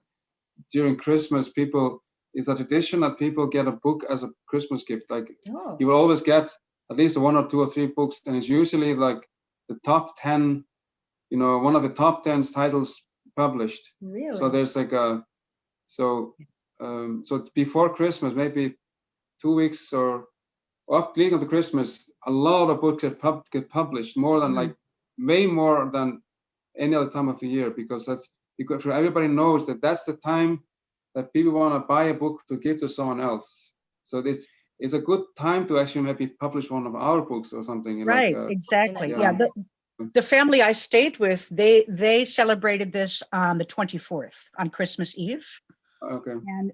B: during Christmas, it's a tradition that people get a book as a Christmas gift. Like
C: Oh.
B: you will always get at least 1 or 2 or 3 books, and it's usually like the top 10, one of the top 10 titles published.
C: Really?
B: So there's like so before Christmas, maybe 2 weeks or up leading up to Christmas, a lot of books get published, more than way more than any other time of the year, because everybody knows that that's the time that people want to buy a book to give to someone else. So it's a good time to actually maybe publish one of our books or something.
H: Right, exactly.
B: Yeah.
H: Yeah, the family I stayed with, they celebrated this on the 24th, on Christmas Eve.
B: Okay.
H: And,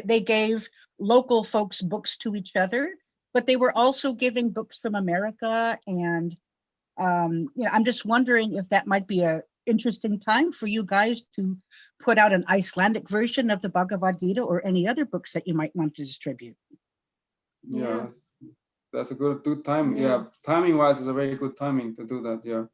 H: they gave local folks books to each other, but they were also giving books from America. And, I'm just wondering if that might be a interesting time for you guys to put out an Icelandic version of the Bhagavad Gita or any other books that you might want to distribute.
B: Yeah, that's a good time.
C: Yeah.
B: Yeah, timing wise is a very good timing to do that. Yeah,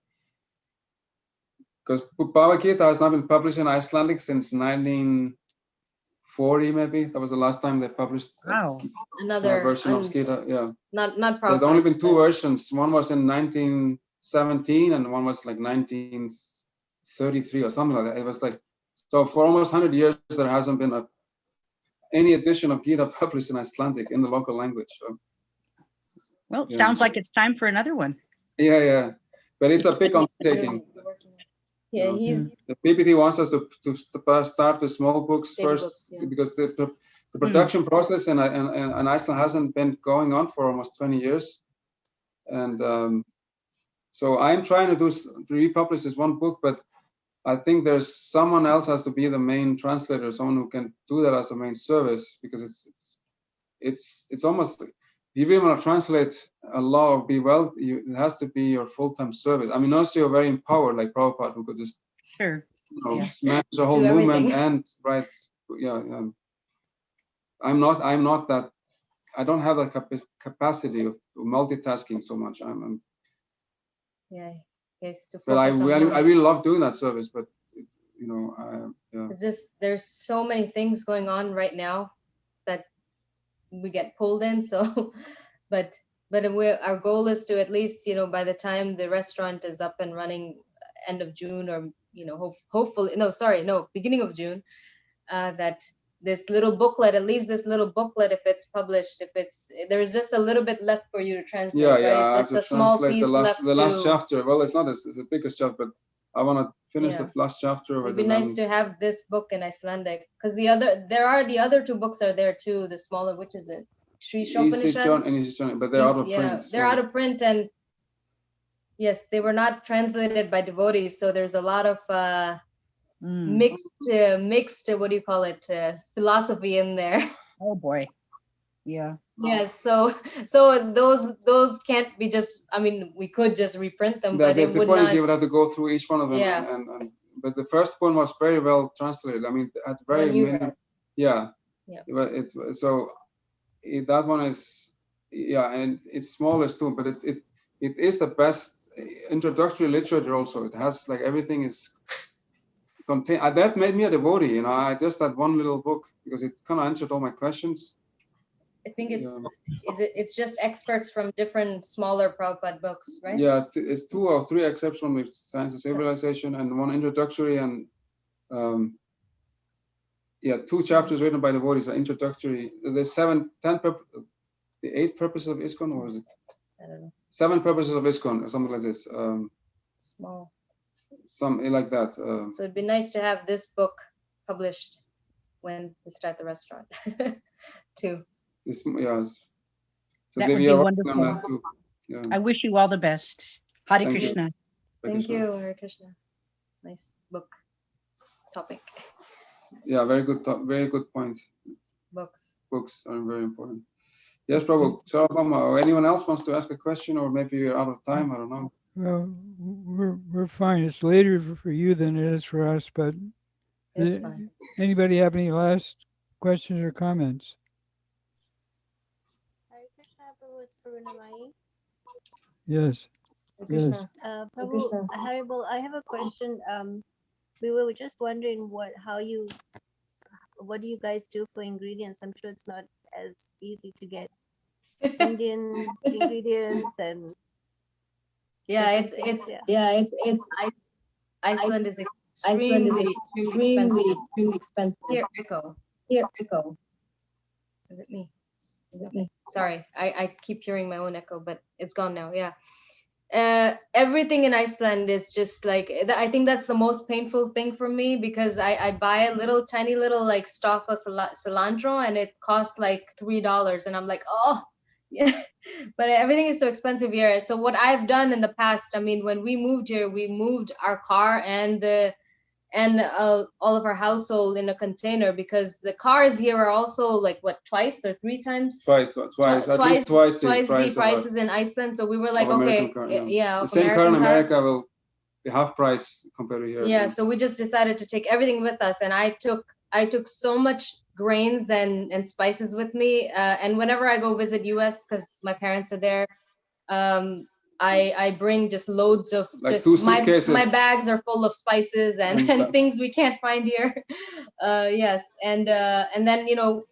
B: because Bhagavad Gita has not been published in Icelandic since 1940, maybe. That was the last time they published
C: Another
B: version of Gita. Yeah,
C: not
B: there's only been
C: Prabhupada's,
B: 2 versions. One was in 1917 and one was like 1933 or something like that. It was like, so for almost 100 years there hasn't been any edition of Gita published in Icelandic in the local language. So,
H: well, it sounds like it's time for another one.
B: Yeah, but it's a big undertaking.
C: Yeah, he's
B: the PPT wants us to start with small books
C: Big
B: first,
C: books, yeah.
B: because the production process in Iceland hasn't been going on for almost 20 years, and so I'm trying to republish this one book, but I think there's someone else has to be the main translator, someone who can do that as a main service, because it's almost, if you really want to translate a law or it has to be your full-time service. I mean, also you're very empowered, like Prabhupada, who could just just manage the whole movement and write. Yeah, I'm not that. I don't have that capacity of multitasking so much.
C: Yeah, yes, to
B: But I
C: focus on
B: really love doing that service. But you know, yeah.
C: it's just there's so many things going on right now that we get pulled in. So, but our goal is to at least, you know, by the time the restaurant is up and running, end of June, or you know, hopefully beginning of June, that this little booklet, at least this little booklet, if it's published, there's just a little bit left for you to translate,
B: Yeah,
C: right?
B: yeah. I have
C: There's
B: to
C: a small
B: translate
C: piece left
B: the last
C: to,
B: chapter. Well, it's not it's the biggest chapter, but I want to finish
C: Yeah.
B: the last chapter of
C: it'd
B: it.
C: be
B: And
C: nice
B: then,
C: to have this book in Icelandic, because the other two books are there too, the smaller, which is it? Sri
B: Easy
C: Shopanishad?
B: John and Easy John, but they're out of print.
C: They're out of print, and yes, they were not translated by devotees, so there's a lot of mixed what do you call it, philosophy in there.
H: Oh, boy. Yeah.
C: Yes, so those can't be just, I mean, we could just reprint them, but it
B: the
C: would
B: point
C: not.
B: is you would have to go through each one of them.
C: Yeah.
B: And but the first one was very well translated. I mean, at very
C: One you
B: many.
C: read.
B: Yeah.
C: Yeah.
B: But that one is, yeah, and it's smallest too, but it is the best introductory literature also. It has like everything is contained. That made me a devotee, you know. I just that one little book because it kind of answered all my questions.
C: I think it's just experts from different smaller Prabhupada books, right?
B: Yeah, it's 2 or 3 exceptional with Science of Civilization and one introductory and 2 chapters written by devotees, an introductory. There's 7, 10, the 8 purposes of ISKCON, or was it?
C: I don't know.
B: 7 purposes of ISKCON, or something like this.
C: Small.
B: Something like that.
C: So it'd be nice to have this book published when we start the restaurant too.
B: Yeah. So
H: That
B: they
H: would be
B: are working on
H: wonderful.
B: that too. Yeah.
H: I wish you all the best. Hare
B: Thank you.
H: Krishna.
C: Thank you, Hare Krishna. Nice book topic.
B: Yeah, very good. Very good point.
C: Books.
B: Books are very important. Yes, Prabhu. So, or anyone else wants to ask a question, or maybe you're out of time. I don't know.
A: Well, we're fine. It's later for you than it is for us, but
C: It's fine.
A: anybody have any last questions or comments?
I: Hare Krishna, Prabhu, it's Purnamai.
A: Yes.
C: Hare
A: Yes.
C: Krishna.
I: Prabhu,
C: Krishna.
I: Haribol, I have a question. We were just wondering what do you guys do for ingredients? I'm sure it's not as easy to get Indian ingredients and
C: Yeah,
I: different things,
C: Iceland is extremely expensive. Here, echo. Is it me? Sorry, I keep hearing my own echo, but it's gone now. Yeah. Everything in Iceland is just like, I think that's the most painful thing for me, because I buy a tiny little like stalk of cilantro and it costs like $3, and I'm like, oh yeah. But everything is so expensive here. So what I've done in the past, I mean, when we moved here, we moved our car and all of our household in a container, because the cars here are also like what, twice or 3 times
B: Twice, at least twice
C: the prices in Iceland. So we were like, okay,
B: the same car in America will be half price compared to here.
C: Yeah, so we just decided to take everything with us, and I took so much grains and spices with me, and whenever I go visit US, because my parents are there, I bring just loads of
B: like
C: just
B: 2 suitcases.
C: my bags are full of spices and things we can't find here. Yes, and then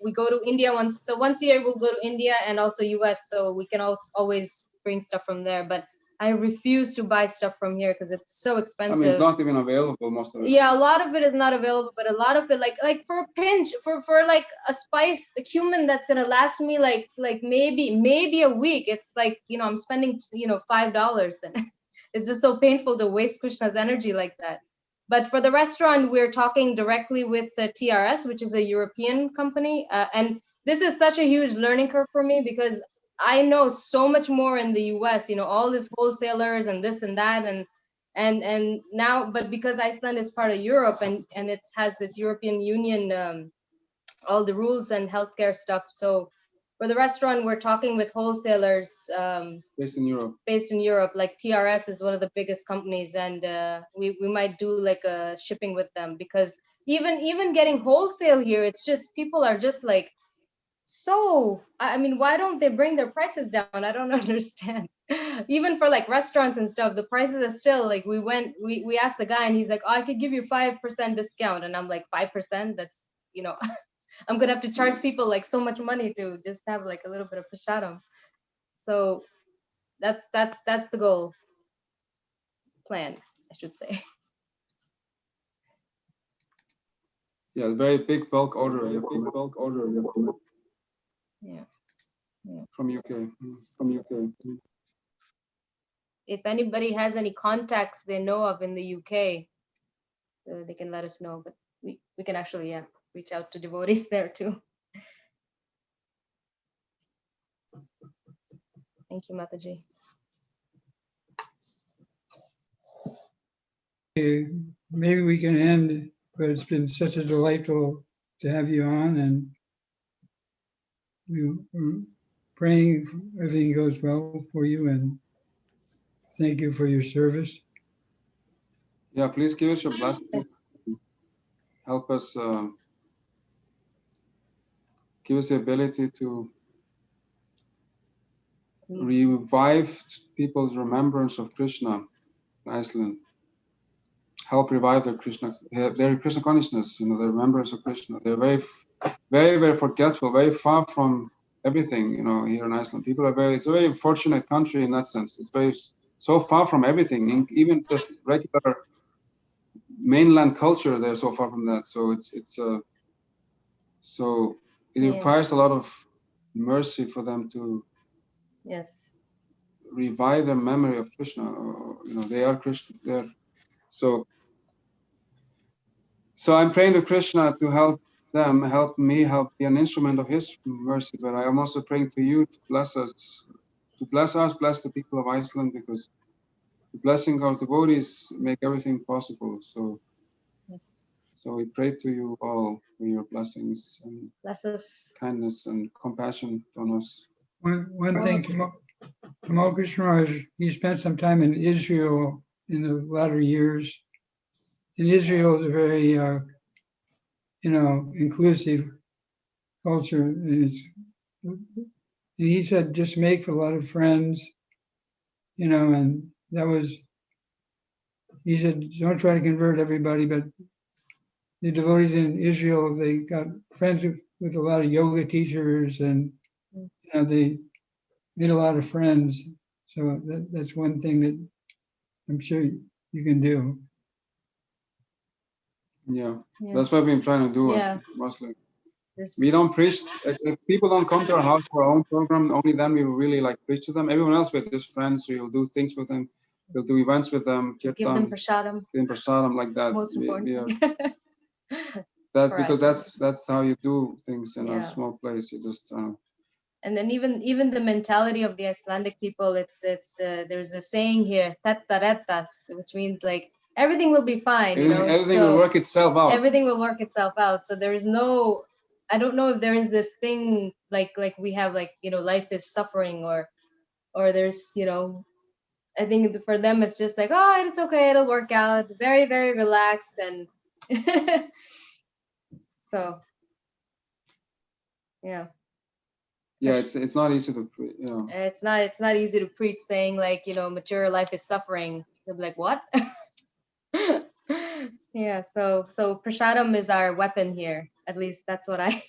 C: we go to India once a year. We'll go to India and also US, so we can also always bring stuff from there. But I refuse to buy stuff from here because it's so expensive.
B: I mean, it's not even available, most of it.
C: Yeah, a lot of it is not available, but a lot of it, like for a pinch, for like a spice, a cumin that's gonna last me like maybe a week. It's like, I'm spending $5, and it's just so painful to waste Krishna's energy like that. But for the restaurant, we're talking directly with the TRS, which is a European company, and this is such a huge learning curve for me, because I know so much more in the US, all these wholesalers and this and that, and now, but because Iceland is part of Europe and it has this European Union, all the rules and healthcare stuff. So for the restaurant, we're talking with wholesalers
B: based in
C: Europe. Like TRS is one of the biggest companies, and we might do like a shipping with them, because even getting wholesale here, it's just, people are just like, so I mean, why don't they bring their prices down? I don't understand. Even for like restaurants and stuff, the prices are still like, we asked the guy and he's like, oh, I could give you 5% discount. And I'm like, 5%? That's, you know, I'm gonna have to charge people like so much money to just have like a little bit of prasadam. So that's the goal. Plan, I should say.
B: Yeah, very big bulk order.
C: Yeah.
B: From UK.
C: If anybody has any contacts they know of in the UK, they can let us know. But we can actually, yeah, reach out to devotees there too. Thank you, Mataji.
A: Maybe we can end, but it's been such a delightful to have you on, and we're praying everything goes well for you, and thank you for your service.
B: Yeah, please give us your blessing. Help us, give us the ability to revive people's remembrance of Krishna in Iceland. Help revive their Krishna consciousness, you know, their remembrance of Krishna. They're very, very forgetful, very far from everything, you know, here in Iceland. People are it's a very fortunate country in that sense. It's so far from everything, even just regular mainland culture. They're so far from that. So it requires a lot of mercy for them to revive their memory of Krishna. You know, they are Krishna. So I'm praying to Krishna to help them, help me, help be an instrument of his mercy. But I am also praying to you to bless us, bless the people of Iceland, because the blessing of devotees make everything possible. So, so we pray to you all for your blessings and kindness and compassion on us.
A: One thing, Kamal Krishna, he spent some time in Israel in the latter years. And Israel is a very, you know, inclusive culture. And he said, just make a lot of friends, you know, and that was, he said, don't try to convert everybody, but the devotees in Israel, they got friends with a lot of yoga teachers, and you know, they made a lot of friends. So that's one thing that I'm sure you can do.
B: Yeah, that's what we've been trying to do mostly. We don't preach. If people don't come to our house for our own program, only then we will really like preach to them. Everyone else, we're just friends. We will do things with them. We'll do events with them.
C: Give them prasadam.
B: Give them prasadam like that.
C: Most important.
B: Because that's how you do things in a small place. You just.
C: And then even the mentality of the Icelandic people, it's there's a saying here, "Tettarettas," which means like everything will be fine.
B: Everything will work itself out.
C: Everything will work itself out. So there is no, I don't know if there is this thing like we have, like, you know, life is suffering, or there's, you know, I think for them it's just like, oh, it's okay, it'll work out. Very, very relaxed, and so yeah.
B: Yeah, it's not easy to, you know.
C: It's not easy to preach saying like, you know, material life is suffering. They'll be like, what? Yeah, so prasadam is our weapon here. At least that's what I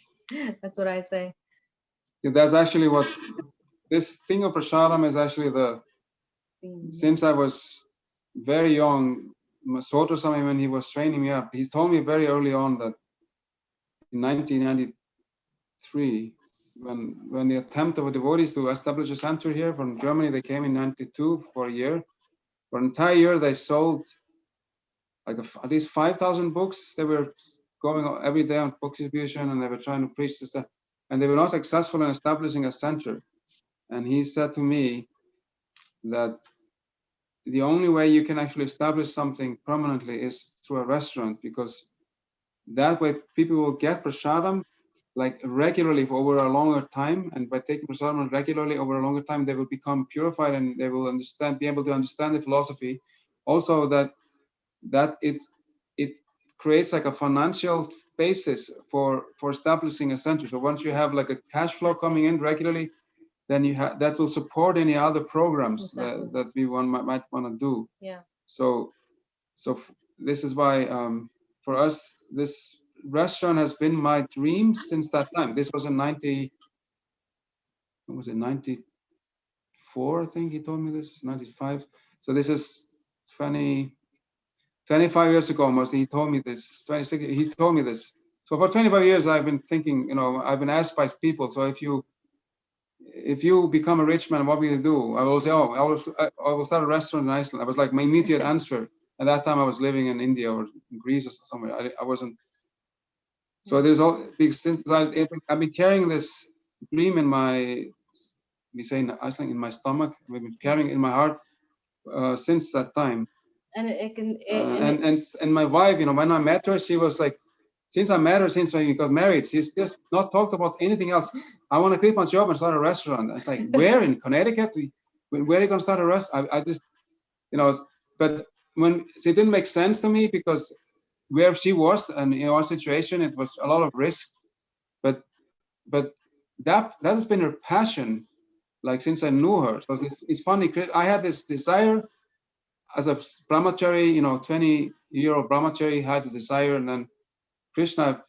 C: say.
B: Yeah, that's actually what this thing of prasadam is actually since I was very young, Masoto Swami, when he was training me up, he told me very early on that in 1993, when the attempt of the devotees to establish a center here from Germany, they came in 92 for a year. For an entire year, they sold like at least 5,000 books. They were going every day on book distribution, and they were trying to preach this stuff. And they were not successful in establishing a center. And he said to me that the only way you can actually establish something permanently is through a restaurant, because that way people will get prasadam like regularly for over a longer time, and by taking prasadam regularly over a longer time, they will become purified, and they will be able to understand the philosophy. Also, that it creates like a financial basis for establishing a center. So once you have like a cash flow coming in regularly, then that will support any other programs
C: Exactly.
B: that we might want to do.
C: Yeah.
B: So this is why for us this restaurant has been my dream since that time. This was in 94, I think he told me this, 95. So this is 25 years ago almost. He told me this, 26, he told me this. So for 25 years, I've been thinking, I've been asked by people, so if you become a rich man, what will you do? I will say, I will start a restaurant in Iceland. That was like my immediate answer. At that time, I was living in India or in Greece or somewhere. I wasn't. So there's all, since I've been carrying this dream in my, we say in Iceland, in my stomach. I've been carrying it in my heart since that time.
C: And it can.
B: And my wife, when I met her, she was like, since we got married, she's just not talked about anything else. I want to quit my job and start a restaurant. It's like, where in Connecticut? Where are you going to start a restaurant? I just, but when it didn't make sense to me because where she was and in our situation, it was a lot of risk. But that has been her passion, like since I knew her. So it's funny. I had this desire as a brahmachari, 20-year-old brahmachari had a desire, and then Krishna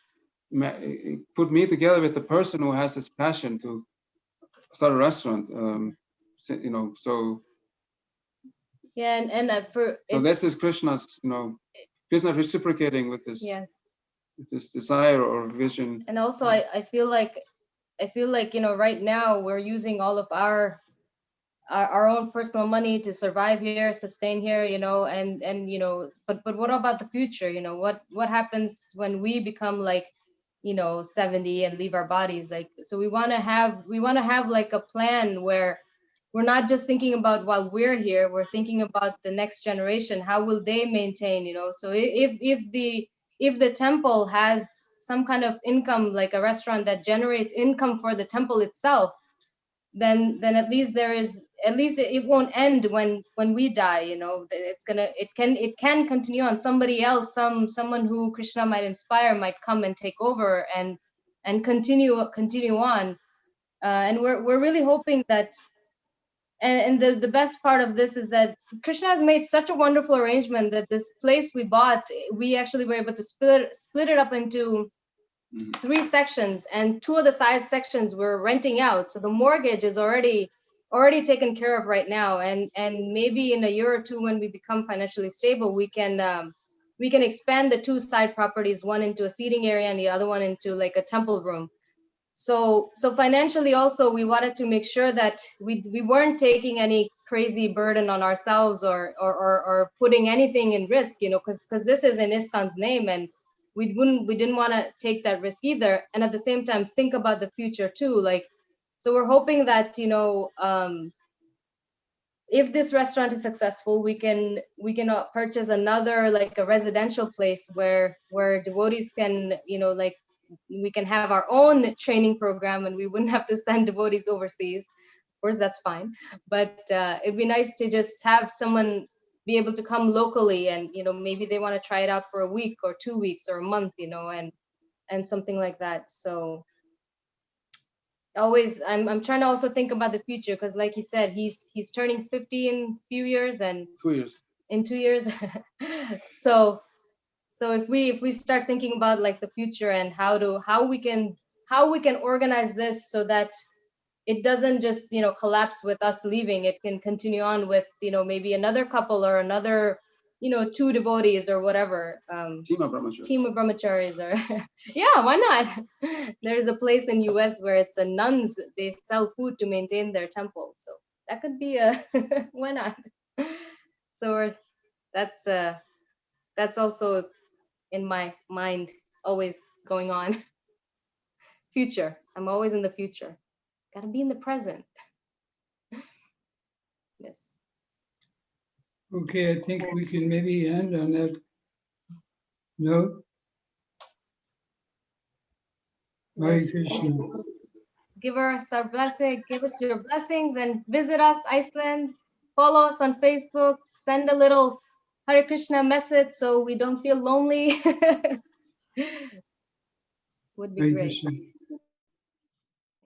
B: put me together with the person who has this passion to start a restaurant. So
C: yeah, and
B: so this is Krishna's, Krishna reciprocating with this,
C: yes,
B: with this desire or vision.
C: And also, I feel like right now we're using all of our own personal money to survive here, sustain here, and but what about the future? What happens when we become like 70 and leave our bodies? Like, so we want to have like a plan where we're not just thinking about while we're here, we're thinking about the next generation. How will they maintain? So if the temple has some kind of income, like a restaurant that generates income for the temple itself, then at least it won't end when we die. It can continue on. Somebody else, someone who Krishna might inspire might come and take over and continue on. And we're really hoping that. And the best part of this is that Krishna has made such a wonderful arrangement that this place we bought, we actually were able to split it up into 3 sections, and 2 of the side sections we're renting out. So the mortgage is already taken care of right now. And maybe in a year or 2, when we become financially stable, we can expand the 2 side properties, one into a seating area and the other one into like a temple room. So financially also, we wanted to make sure that we weren't taking any crazy burden on ourselves or putting anything in risk, because this is in ISKCON's name, and we didn't want to take that risk either. And at the same time, think about the future too. Like, so we're hoping that, if this restaurant is successful, we can purchase another, like a residential place where devotees can, like, we can have our own training program and we wouldn't have to send devotees overseas. Of course, that's fine. But it'd be nice to just have someone be able to come locally and, maybe they want to try it out for a week or 2 weeks or a month, and something like that. So always, I'm trying to also think about the future, because like he said, he's turning 50 in a few years, and
B: 2 years.
C: In 2 years. So if we start thinking about like the future and how we can organize this so that it doesn't just collapse with us leaving, it can continue on with maybe another couple or another 2 devotees or whatever,
B: Team of
C: brahmacharis or yeah, why not? There's a place in US where it's a nuns, they sell food to maintain their temple, so that could be a why not? So that's also in my mind, always going on. Future, I'm always in the future, gotta be in the present. Yes.
A: Okay, I think we can maybe end on that note. Hare Krishna.
C: Give us our blessing, give us your blessings, and visit us, Iceland. Follow us on Facebook, send a little Hare Krishna message so we don't feel lonely. Would be
A: Hare
C: great.
A: Krishna.